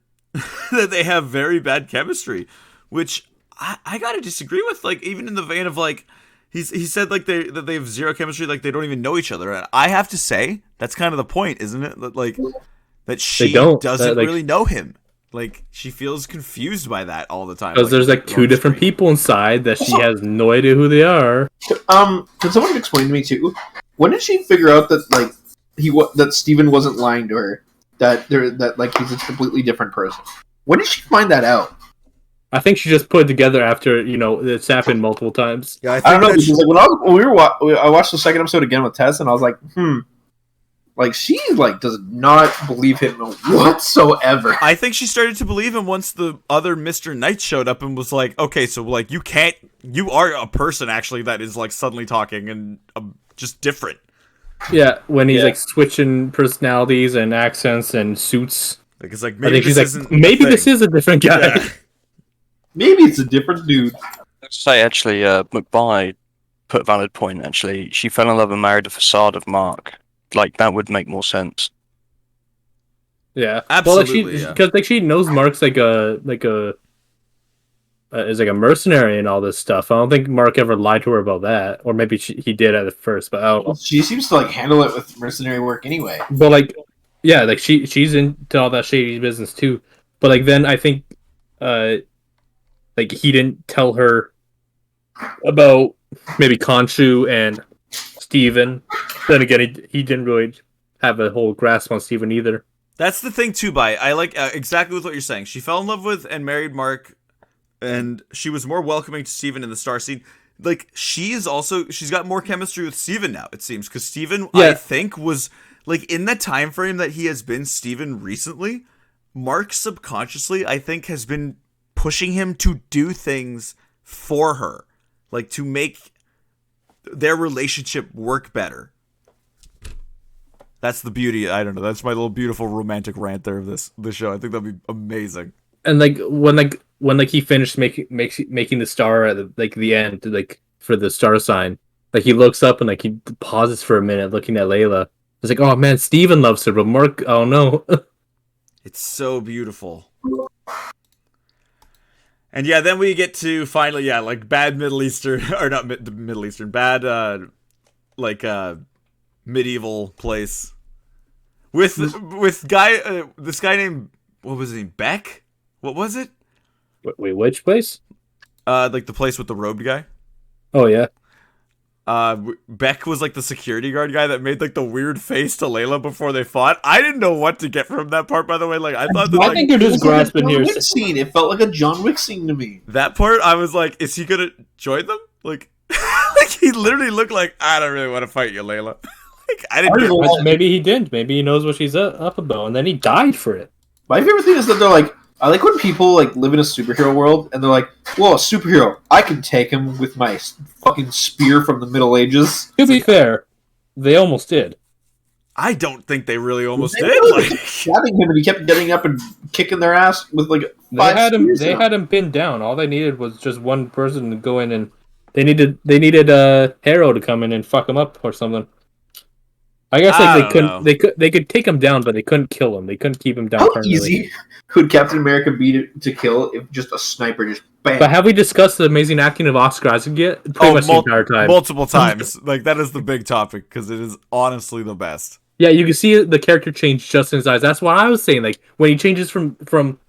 that they have very bad chemistry, which I gotta disagree with. Like even in the vein of like he said like that they have zero chemistry, like they don't even know each other. And I have to say that's kind of the point, isn't it? That like that she doesn't really know him. Like she feels confused by that all the time. Because there's like two different people inside that she has no idea who they are. Can someone explain to me too? When did she figure out that like that Steven wasn't lying to her? That like he's a completely different person. When did she find that out? I think she just put it together after it's happened multiple times. Yeah, I don't know because like I watched the second episode again with Tess and I was like, like she like does not believe him whatsoever. I think she started to believe him once the other Mr. Knight showed up and was like, okay, so like you are a person actually that is like suddenly talking and just different. Yeah, when he's like switching personalities and accents and suits. Like it's like maybe this is a different guy. Yeah. Maybe it's a different dude. Let's say actually, McBride put a valid point. Actually, she fell in love and married the facade of Mark. Like that would make more sense. Yeah, absolutely. Because like she knows Mark's is like a mercenary and all this stuff. I don't think Mark ever lied to her about that, or maybe he did at first. But I don't know. She seems to like handle it with mercenary work anyway. But like, yeah, like she's into all that shady business too. But like then I think, like he didn't tell her about maybe Khonshu and Steven. Then again, he didn't really have a whole grasp on Steven either. That's the thing too, I like exactly with what you're saying. She fell in love with and married Mark, and she was more welcoming to Steven in the Star Scene. Like she's got more chemistry with Steven now, it seems, because Steven I think was like in the time frame that he has been Steven recently, Mark subconsciously I think has been pushing him to do things for her, like to make their relationship work better. That's the beauty. I don't know. That's my little beautiful romantic rant there of this show. I think that'd be amazing. And when he finished making the star at the end, like for the star sign, like he looks up and like he pauses for a minute looking at Layla. It's like, oh man, Steven loves her, but Mark, oh no. It's so beautiful. And yeah, then we get to finally, like bad Middle Eastern or not Middle Eastern, bad medieval place with this guy named, what was his name, Beck? What was it? Wait, which place? Like the place with the robed guy. Oh yeah. Beck was like the security guard guy that made like the weird face to Layla before they fought. I didn't know what to get from that part, by the way. Like I thought that, I think they're just grasping here. Scene. It felt like a John Wick scene to me. That part, I was like, is he gonna join them? Like, like he literally looked like, I don't really want to fight you, Layla. Like I didn't. Maybe he didn't. Maybe he knows what she's up about, and then he died for it. My favorite thing is that they're like, I like when people like live in a superhero world and they're like, "Well, a superhero, I can take him with my fucking spear from the Middle Ages." To be fair, they almost did. I don't think they really almost They did. were Like, stabbing him, and he kept getting up and kicking their ass with like They had him pinned down. All they needed was just one person to go in, and they needed Harrow to come in and fuck him up or something. I guess they could take him down, but they couldn't kill him. They couldn't keep him down. How permanently. easy could Captain America be to kill if just a sniper just bam? But have we discussed the amazing acting of Oscar Isaac yet? Pretty much the entire time. Multiple times. Like that is the big topic because it is honestly the best. Yeah, you can see the character change just in his eyes. That's what I was saying. Like when he changes from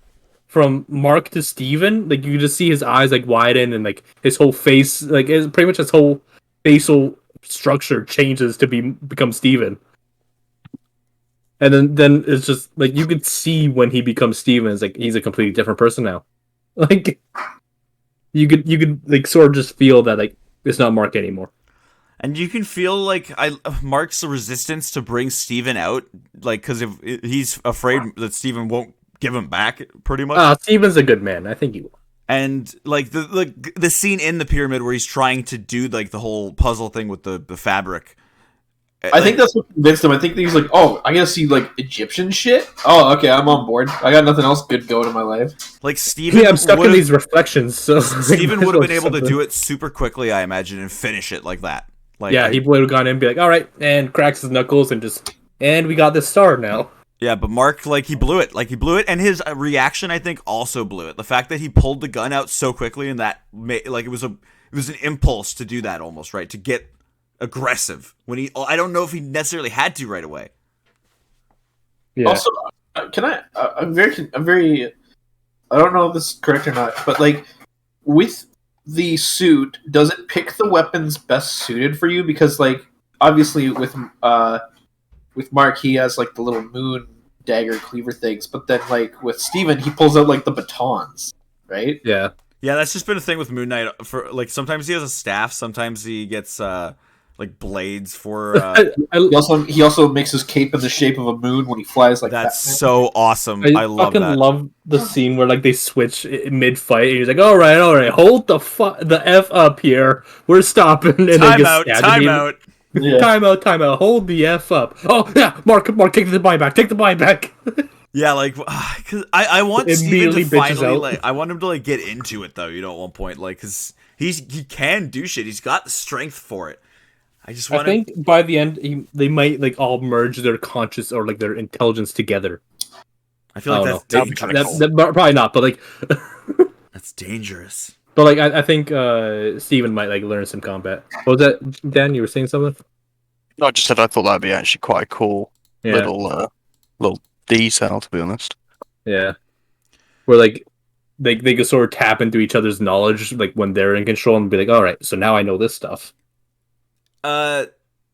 Mark to Steven, like you can just see his eyes like widen and like his whole face, like pretty much his whole facial structure changes to become Steven. And then it's just like you could see when he becomes Steven, it's like he's a completely different person now. Like you could like sort of just feel that like it's not Mark anymore. And you can feel like Mark's resistance to bring Steven out, like because if he's afraid that Steven won't give him back, pretty much. Steven's a good man. I think he will. And like the scene in the pyramid where he's trying to do like the whole puzzle thing with the fabric. I think that's what convinced him. I think he's like, "Oh, I gotta see like Egyptian shit. Oh, okay, I'm on board. I got nothing else good going in my life." Like Steven, I'm stuck in these reflections. So Steven would have been able to do it super quickly, I imagine, and finish it like that. Like, yeah, he would have gone in and be like, "All right," and cracks his knuckles and we got this star now. Yeah, but Mark, like, he blew it. Like, he blew it, and his reaction, I think, also blew it. The fact that he pulled the gun out so quickly and that, like, it was an impulse to do that almost, right? To get aggressive. I don't know if he necessarily had to right away. Yeah. Also, I'm very, I don't know if this is correct or not, but, like, with the suit, does it pick the weapons best suited for you? Because, like, obviously with Mark, he has like the little moon dagger cleaver things, but then like with Steven, he pulls out like the batons, right? Yeah. Yeah, that's just been a thing with Moon Knight. For like, sometimes he has a staff, sometimes he gets like blades for. He also makes his cape in the shape of a moon when he flies. Like that's Batman. so awesome. I love that. I love the scene where like they switch mid fight. And he's like, "All right, hold the f up here. We're stopping." And time out. Yeah. Time out. Hold the f up. Oh yeah, Mark, take the buy back. Take the buy back. Yeah, like, cause I want Steven to finally like, I want him to like get into it though. You know, at one point, like, cause he can do shit. He's got the strength for it. I think by the end, they might like all merge their conscious or like their intelligence together. I feel like that's dangerous. Probably not, but like that's dangerous. But like I think Steven might like learn some combat. What was that, Dan? You were saying something? No, I just said I thought that'd be actually quite a cool little detail, to be honest. Yeah, where like they could sort of tap into each other's knowledge, like when they're in control, and be like, "All right, so now I know this stuff."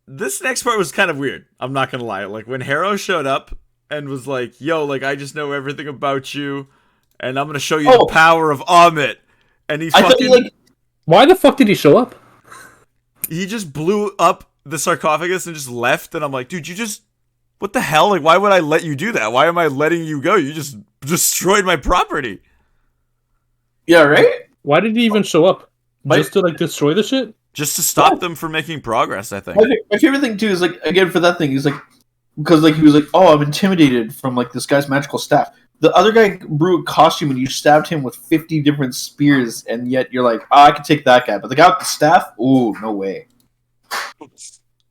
This next part was kind of weird. I'm not gonna lie. Like when Harrow showed up and was like, "Yo, like I just know everything about you, and I'm gonna show you the power of Amit." And he fucking... Why the fuck did he show up? He just blew up the sarcophagus and just left, and I'm like, dude, what the hell? Like, why would I let you do that? Why am I letting you go? You just destroyed my property. Yeah, right? Why did he even show up? Just to, like, destroy the shit? Just to stop them from making progress, I think. My favorite thing, too, is, like, again, for that thing, he's like, because, like, he was like, "Oh, I'm intimidated from, like, this guy's magical staff." The other guy grew a costume and you stabbed him with 50 different spears, and yet you're like, "Oh, I could take that guy." But the guy with the staff? Ooh, no way.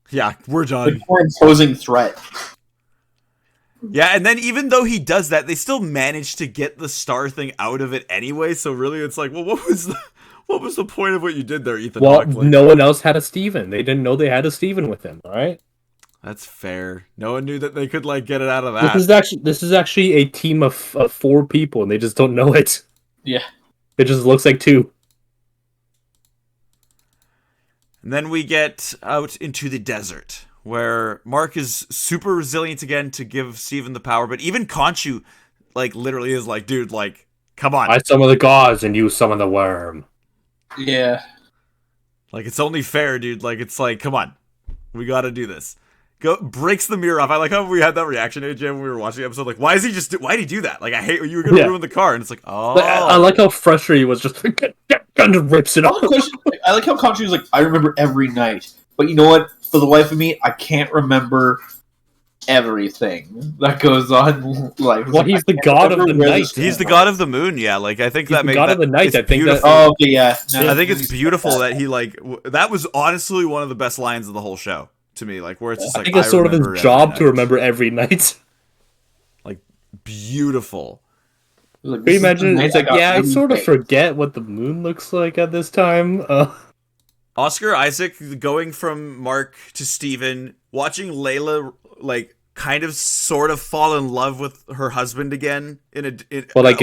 Yeah, we're done. The more imposing threat. Yeah, and then even though he does that, they still manage to get the star thing out of it anyway. So really, it's like, well, what was the point of what you did there, Ethan Well, Hawke? Like, no one else had a Steven. They didn't know they had a Steven with him. All right. that's fair. No one knew that they could like get it out of that. This is actually a team of 4 people, and they just don't know it. Yeah. It just looks like 2. And then we get out into the desert, where Mark is super resilient again to give Steven the power, but even Khonshu, like, literally is like, dude, like, come on. I summon the gods, and you summon the worm. Yeah. Like, it's only fair, dude. Like, it's like, come on. We gotta do this. Breaks the mirror off. I like how we had that reaction, AJ, when we were watching the episode. Like, why'd he do that? Like, I hate you were gonna ruin the car. And it's like, oh. I like how frustrated he was, just rips it off. I like how Khonshu was like, I remember every night. But you know what? For the life of me, I can't remember everything that goes on. Like, well, he's the god of the night. He's the god of the moon. Yeah, like I think he's that makes god of the night. I think that. Oh, okay, yeah. No, I think it's beautiful that he like that was honestly one of the best lines of the whole show to me. Like where it's just like I think it's sort of his job to remember every night. Like beautiful. Like, can you imagine? It's like, yeah, I sort of forget what the moon looks like at this time. Oscar Isaac going from Mark to Steven, watching Layla like kind of sort of fall in love with her husband again in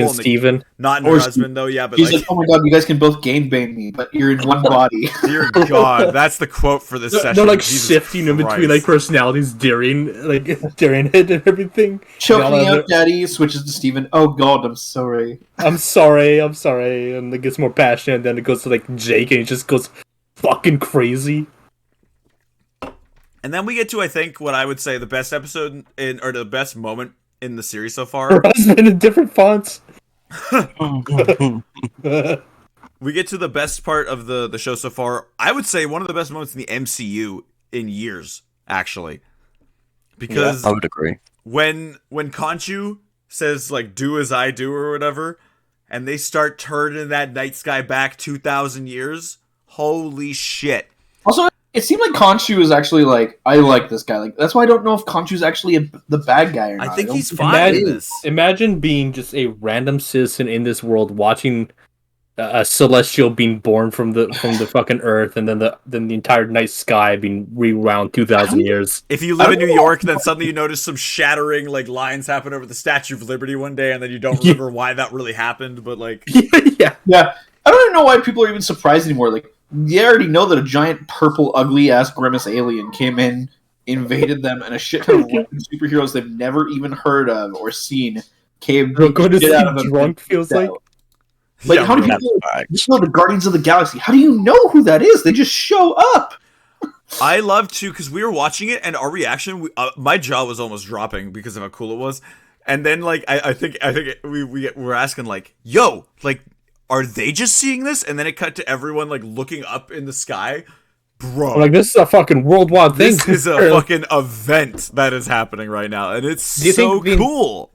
Steven. Not in her husband though, yeah, but he's like, oh my god, you guys can both gangbang me, but you're in one body. Dear God, that's the quote for this session. They're like shifting in between like personalities during it and everything. Choke me out, Daddy. Switches to Steven. Oh god, I'm sorry. I'm sorry. And it gets more passionate, and then it goes to like Jake, and he just goes fucking crazy. And then we get to, I think, what I would say the best episode or the best moment in the series so far. Her husband in different fonts. We get to the best part of the show so far. I would say one of the best moments in the MCU in years, actually. Because I would agree. When Khonshu says, like, do as I do or whatever, and they start turning that night sky back 2,000 years, holy shit. Also, it seemed like Khonshu is actually like, I like this guy. Like that's why I don't know if Khonshu's actually the bad guy or not. I think he's fine in this. Imagine being just a random citizen in this world, watching a celestial being born from the fucking Earth, and then the entire night sky being rewound 2,000 years. If you live in New York, then suddenly you notice some shattering like lines happen over the Statue of Liberty one day, and then you don't remember why that really happened. But like, yeah. I don't even know why people are even surprised anymore. Like. They already know that a giant purple ugly ass grimace alien came in, invaded them, and a shit ton of random superheroes they've never even heard of or seen came out of them. Drunk feels like. Like how many people know the Guardians of the Galaxy? How do you know who that is? They just show up. I love to because we were watching it and our reaction, my jaw was almost dropping because of how cool it was. And then like I think we were asking like, yo, like. Are they just seeing this? And then it cut to everyone like looking up in the sky. Bro. Like this is a fucking worldwide thing. This is a fucking event that is happening right now. And it's so cool.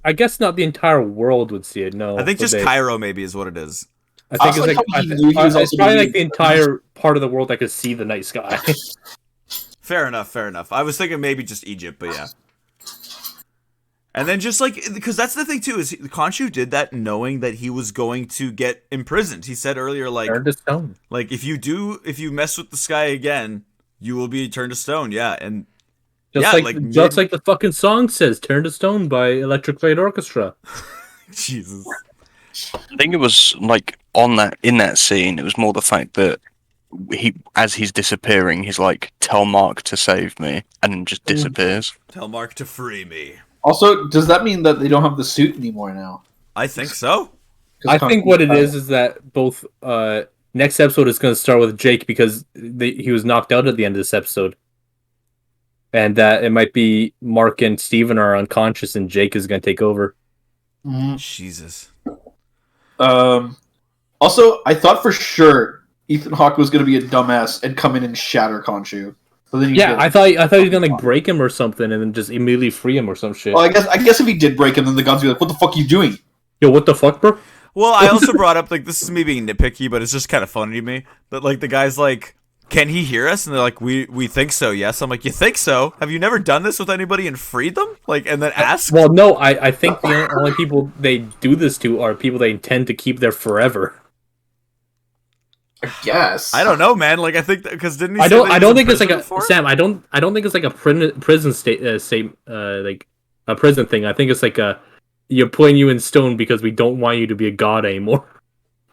I guess not the entire world would see it, no. I think just Cairo maybe is what it is. I think it's probably like the entire part of the world that could see the night sky. Fair enough. I was thinking maybe just Egypt, but yeah. And then just like, because that's the thing too, is Khonshu did that knowing that he was going to get imprisoned. He said earlier, like, turned to stone. Like if you mess with the sky again, you will be turned to stone. Yeah, and just like the fucking song says, "Turned to Stone" by Electric Light Orchestra. Jesus. I think it was like in that scene, it was more the fact that as he's disappearing, he's like, "Tell Mark to save me," and then just disappears. Tell Mark to free me. Also, does that mean that they don't have the suit anymore now? I think so. I think what it is that both next episode is going to start with Jake because he was knocked out at the end of this episode, and that it might be Mark and Steven are unconscious and Jake is going to take over. Mm-hmm. Jesus. Also, I thought for sure Ethan Hawke was going to be a dumbass and come in and shatter Khonshu. I thought he was gonna like break him or something, and then just immediately free him or some shit. Well, I guess if he did break him, then the gods would be like, "What the fuck are you doing?" Yo, what the fuck, bro? Well, I also brought up like this is me being nitpicky, but it's just kind of funny to me that like the guy's like, can he hear us? And they're like, we think so, yes. I'm like, you think so? Have you never done this with anybody and freed them? Like, and then ask? Well, no, I think the only people they do this to are people they intend to keep there forever. I guess. I don't know, man. Like, I think because didn't he? I don't think it's like a Sam. I don't think it's like a prison state like a prison thing. I think it's like you're putting you in stone because we don't want you to be a god anymore.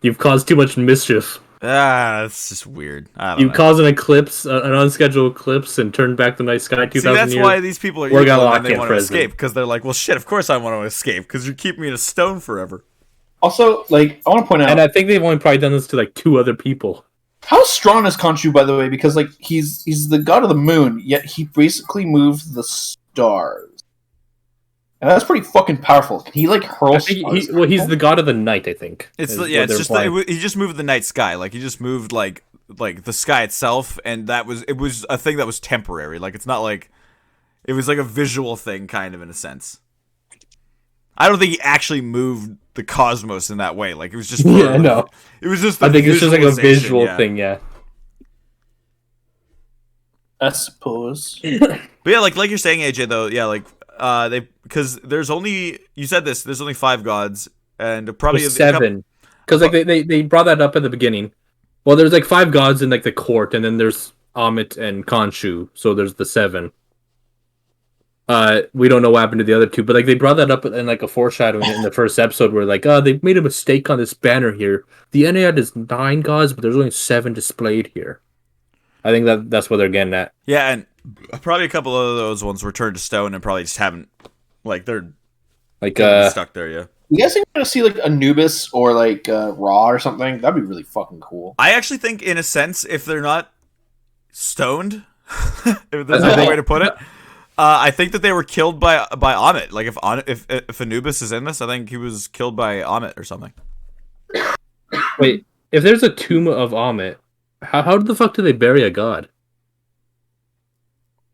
You've caused too much mischief. That's just weird. I don't You know. caused an eclipse, an unscheduled eclipse, and turned back the night sky 2,000 See, that's years. why these people are We're evil gonna and they lock want to in escape because they're like, well, shit. Of course, I want to escape because you keep me in a stone forever. Also, like, I want to point out, And I think they've only probably done this to like 2 other people. how strong is Khonshu, by the way? Because like he's the god of the moon, yet he basically moved the stars, and that's pretty fucking powerful. Can he like hurl I think stars? he's the god of the night. I think It's is the, what yeah. It's they're just implying. he just moved the night sky. Like he just moved like the sky itself, and it was a thing that was temporary. Like it's not like it was like a visual thing, kind of in a sense. I don't think he actually moved the cosmos in that way. Like it was just Yeah, no. It was just. I think it's just like a visualization, visual yeah. thing. Yeah. I suppose. But yeah, like you're saying, AJ, though, yeah, like because there's only you said this. There's only 5 gods, and probably There's 7. Because like they brought that up at the beginning. Well, there's like 5 gods in like the court, and then there's Amit and Khonshu. So there's the 7. We don't know what happened to the other 2, but like they brought that up in like a foreshadowing in the first episode, where like, they've made a mistake on this banner here. The Ennead is 9 gods, but there's only 7 displayed here. I think that's what they're getting at. Yeah, and probably a couple of those ones were turned to stone and probably just haven't like they're Like stuck there. Yeah, You guys think we're gonna see like Anubis or like Ra or something? That'd be really fucking cool. I actually think, in a sense, if they're not stoned, if there's another way to put it, I think that they were killed by Amit. Like if Anubis is in this, I think he was killed by Amit or something. wait, if there's a tomb of Amit, how the fuck do they bury a god?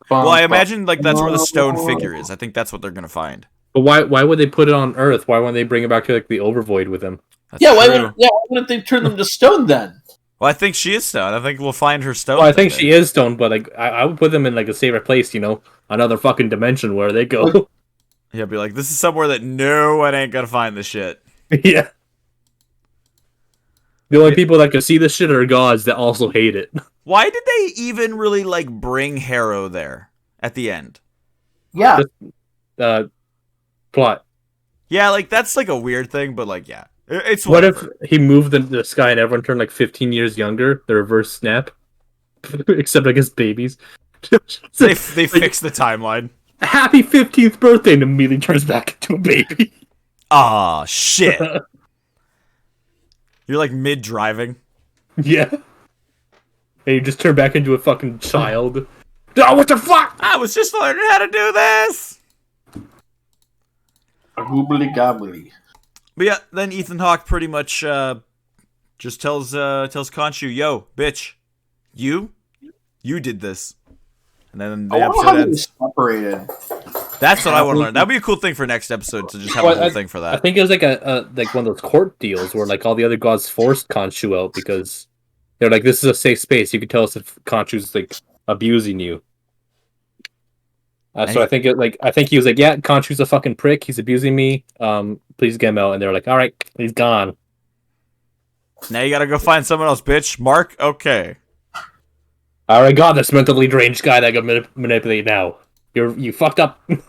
Well, I imagine like that's where the stone figure is. I think that's what they're gonna find. But why would they put it on Earth? Why wouldn't they bring it back to like the Overvoid with them? That's Yeah, why true. wouldn't they turn them to stone then? Well, I think she is stone. I think we'll find her stone. Well, I think she is stone, but like I would put them in like a safer place, another fucking dimension where they go. Yeah, be like, this is somewhere that no one ain't gonna find this shit. Yeah. The only people that can see this shit are gods that also hate it. Why did they even really like bring Harrow there at the end? Yeah. Plot. Yeah, like that's like a weird thing, but like yeah, it's What if whatever. he moved the sky and everyone turned like 15 years younger? The reverse snap, except I guess babies. they fix the timeline? Happy 15th birthday, and immediately turns back into a baby. Ah, shit. You're like mid driving. Yeah. And you just turn back into a fucking child. Oh, what the fuck? I was just learning how to do this. Goobly gobbly. But yeah, then Ethan Hawke pretty much just tells Khonshu, "Yo, bitch, you did this." And then the I wonder episode how they ends. separated. That's what I want to learn. That'd be a cool thing for next episode to just have a whole thing for I that. think it was like a like one of those court deals where like all the other gods forced Khonshu out because they're like, this is a safe space. You can tell us if Khonshu's like abusing you. So I think he was like, yeah, Khonshu's a fucking prick. He's abusing me. Please get him out. And they're like, all right, he's gone. Now you gotta go find someone else, bitch. Mark, okay. All right, God, this mentally deranged guy that got manipulated now. You fucked up. But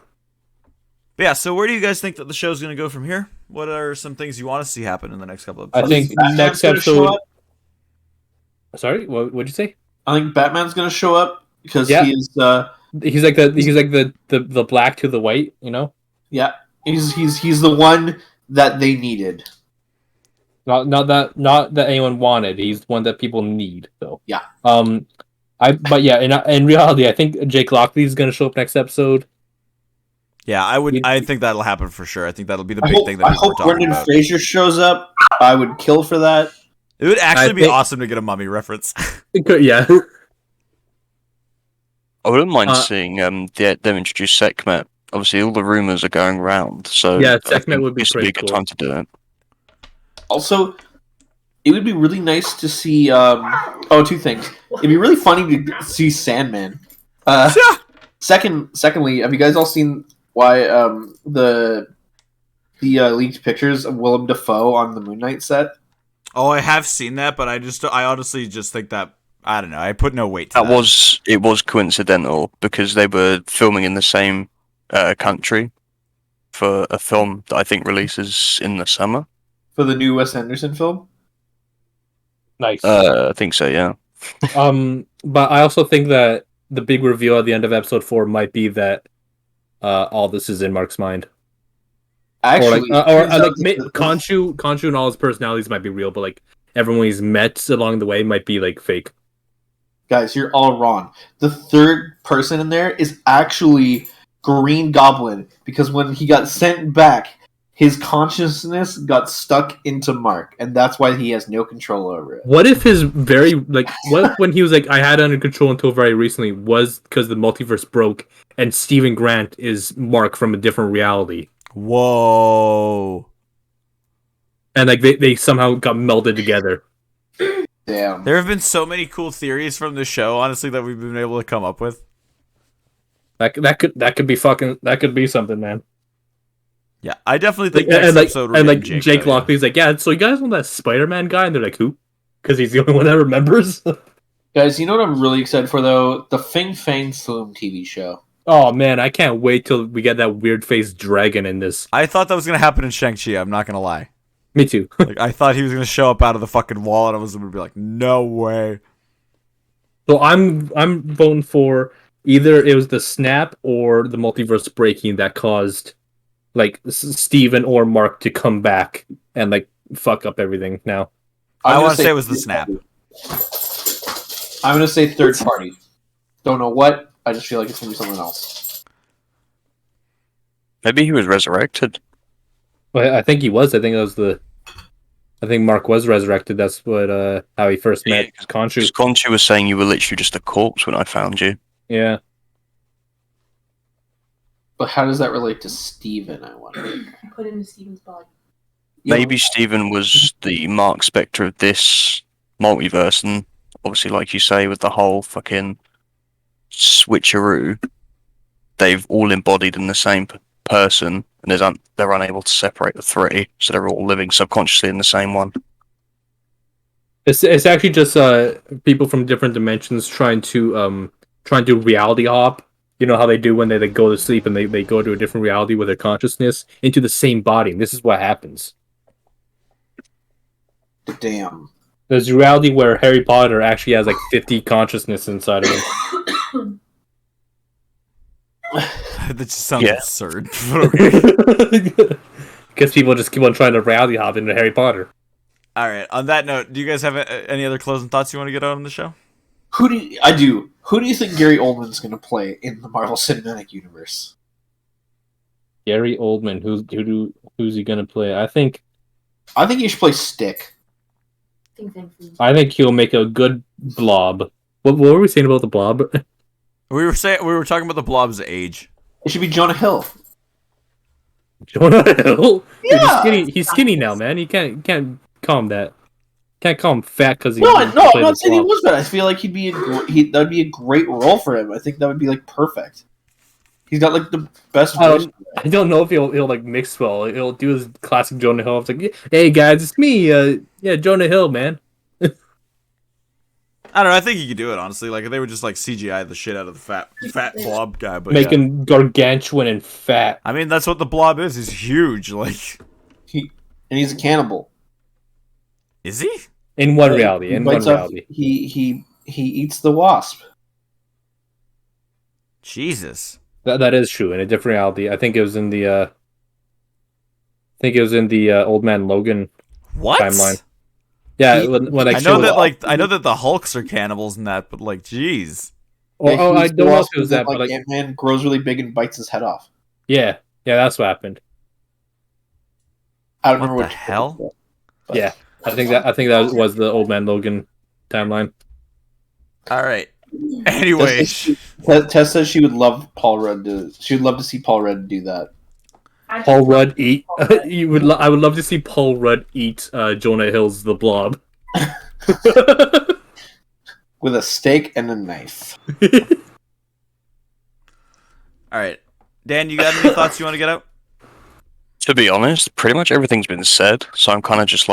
yeah, so where do you guys think that the show's gonna go from here? What are some things you want to see happen in the next couple of I episodes? think Batman's next gonna show episode. up. Sorry, what'd you say? I think Batman's gonna show up because Yeah. he's He's like the black to the white, he's the one that they needed. Not that anyone wanted. He's one that people need, though. Yeah. But yeah, in reality, I think Jake Lockley's gonna show up next episode. Yeah, I think that'll happen for sure. I think that'll be the I big hope, thing that people are talking Brendan about. Fraser shows up. I would kill for that. It would actually I be think- awesome to get a Mummy reference. Yeah. I wouldn't mind Uh, seeing them introduce Sekhmet. Obviously, all the rumors are going round, so Yeah, I Sekhmet think would be this would be a pretty good cool. time to do it. Also, it would be really nice to see. Two things. It'd be really funny to see Sandman. Secondly, have you guys all seen why the leaked pictures of Willem Dafoe on the Moon Knight set? Oh, I have seen that, but I honestly just think that, I don't know. I put no weight to that. It was coincidental because they were filming in the same country for a film that I think releases in the summer. For the new Wes Anderson film? Nice. I think so, yeah. But I also think that the big reveal at the end of episode 4 might be that all this is in Mark's mind. Actually, Khonshu and all his personalities might be real, but like everyone he's met along the way might be like fake. Guys, you're all wrong. The third person in there is actually Green Goblin, because when he got sent back, his consciousness got stuck into Mark, and that's why he has no control over it. What if his when he was like, I had it under control until very recently, was because the multiverse broke and Stephen Grant is Mark from a different reality? Whoa. And like they somehow got melded together. Damn. There have been so many cool theories from the show, honestly, that we've been able to come up with. That could be something, man. Yeah, I definitely think next episode we're getting Jake Lockley's like, yeah, so you guys want that Spider-Man guy? And they're like, who? Because he's the only one that remembers. Guys, you know what I'm really excited for, though? The Fing Fang Foom TV show. Oh, man, I can't wait till we get that weird-faced dragon in this. I thought that was going to happen in Shang-Chi, I'm not going to lie. Me too. Like, I thought he was going to show up out of the fucking wall, and I was going to be like, no way. So I'm voting for either it was the snap or the multiverse breaking that caused like Steven or Mark to come back and like fuck up everything now. I want to say it was the snap. I'm going to say third party. Don't know what. I just feel like it's going to be something else. Maybe he was resurrected. Well, I think he was. I think Mark was resurrected. That's what how he first met Khonshu. Because Khonshu was saying you were literally just a corpse when I found you. Yeah. But how does that relate to Steven, I wonder? I put him in Steven's body. Maybe Steven was the Mark Spector of this multiverse, and obviously, like you say, with the whole fucking switcheroo, they've all embodied in the same person, and they're unable to separate the three, so they're all living subconsciously in the same one. It's actually just people from different dimensions trying to reality hop. You know how they do when they go to sleep and they go to a different reality with their consciousness into the same body. And this is what happens. Damn. There's a reality where Harry Potter actually has like 50 consciousness inside of him. That just sounds absurd. Because people just keep on trying to reality hop into Harry Potter. All right. On that note, do you guys have any other closing thoughts you want to get out on the show? I do. Who do you think Gary Oldman's going to play in the Marvel Cinematic Universe? Gary Oldman. Who's he going to play? I think he should play Stick. I think he'll make a good Blob. What were we saying about the Blob? We were talking about the Blob's age. It should be Jonah Hill. Jonah Hill? Yeah. Dude, he's skinny now, man. You can't call him that. Can't call him fat because No, I'm not saying he was fat. I feel like that would be a great role for him. I think that would be like perfect. He's got like the best. I don't know if he'll like mix well. He'll do his classic Jonah Hill. It's like, hey guys, it's me. Jonah Hill, man. I don't know. I think he could do it, honestly. Like, if they would just, like, CGI the shit out of the fat blob guy. But make him gargantuan and fat. I mean, that's what the blob is. He's huge. Like, and he's a cannibal. Is he? In one reality. He eats the wasp. Jesus. That is true. In a different reality. I think it was in the Old Man Logan timeline. Yeah, when I know that the Hulks are cannibals in that, but like, jeez. I don't know if it was that, but like Ant-Man grows really big and bites his head off. Yeah, that's what happened. I don't remember what the hell. Yeah, I think that was the Old Man Logan timeline. All right. Anyway, Tess says she would love Paul Rudd she would love to see Paul Rudd do that. Paul Rudd eat. I would love to see Paul Rudd eat Jonah Hill's The Blob. With a steak and a knife. All right, Dan, you got any thoughts you want to get out? To be honest, pretty much everything's been said, so I'm kind of just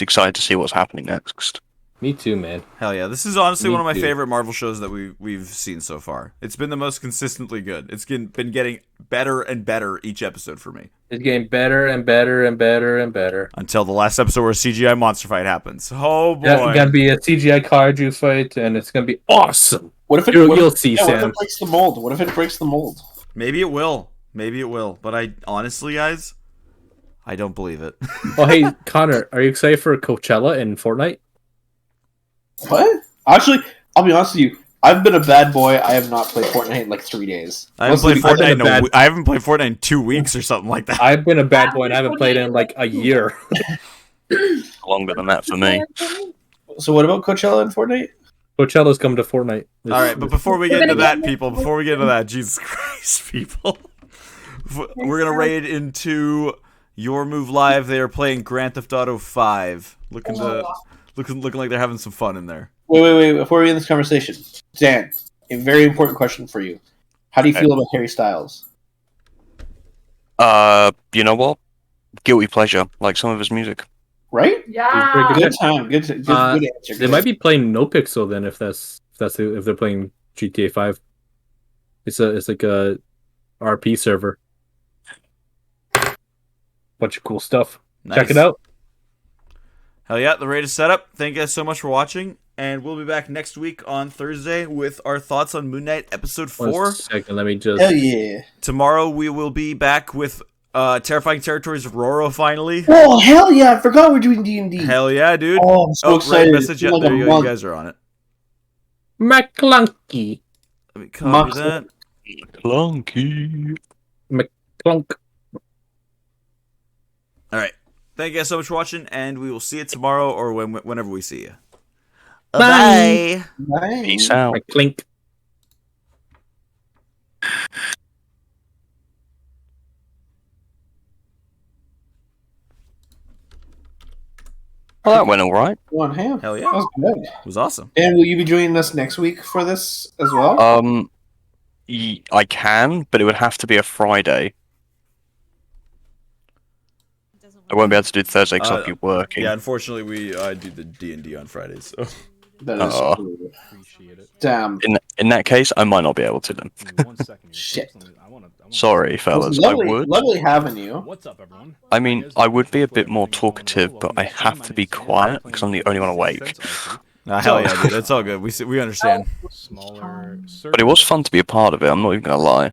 excited to see what's happening next. Me too, man. Hell yeah, this is honestly Me one of my too. favorite Marvel shows that we've seen so far. It's been the most consistently good. It's been getting better and better each episode for me. It's getting better and better and better and better. Until the last episode where a CGI monster fight happens. Oh boy. Yeah, gotta be a CGI kaiju fight, and it's gonna be awesome. What if it? You'll see, What if Sam. it breaks the mold? What if it breaks the mold? Maybe it will. Maybe it will. But I honestly, guys, I don't believe it. Oh, hey, Connor, are you excited for Coachella in Fortnite? What? Actually, I'll be honest with you. I've been a bad boy. I have not played Fortnite in like 3 days. I haven't played I've been Fortnite I haven't played Fortnite in 2 weeks or something like that. I've been a bad boy and I haven't played it in like a year. Longer than that for me. So what about Coachella and Fortnite? Coachella's coming to Fortnite. All right, but before we get into that, people, Jesus Christ, people, we're gonna raid into Your Move Live. They are playing Grand Theft Auto 5, looking like they're having some fun in there. Wait. Before we end this conversation, Dan, a very important question for you. How do you feel about Harry Styles? You know what? Guilty pleasure, like some of his music. Right? Yeah. Good time. Good answer. They might be playing No Pixel then if they're playing GTA 5. It's like a RP server. Bunch of cool stuff. Nice. Check it out. Hell yeah, the raid is set up. Thank you guys so much for watching, and we'll be back next week on Thursday with our thoughts on Moon Knight Episode 4. 1 second, let me just... Hell yeah. Tomorrow we will be back with Terrifying Territories of Roro finally. Oh, hell yeah. I forgot we're doing D&D. Hell yeah, dude. Oh, I'm so excited. Message, yeah, Like there a you go. You month. guys are on it. Maclunkey. Let me copy that. Clunky. Clunk. All right. Thank you guys so much for watching, and we will see you tomorrow or whenever we see you. Bye. Bye. Peace out. Clink. Well, that went all right. Go on, ham. Hell That yeah. was good. It was awesome. And will you be joining us next week for this as well? I can, but it would have to be a Friday. I won't be able to do Thursday because I'll be working. Yeah, unfortunately, I do the D&D on Fridays. So. That is Oh. cool. Appreciate it. Damn. In that case, I might not be able to then. Give me 1 second. Shit. Sorry, It fellas. was I lovely, would. lovely having you. What's up, everyone? I mean, I would be a bit more talkative, but I have to be quiet because I'm the only one awake. Hell yeah, dude. That's all good. We understand. Smaller. But it was fun to be a part of it. I'm not even gonna lie.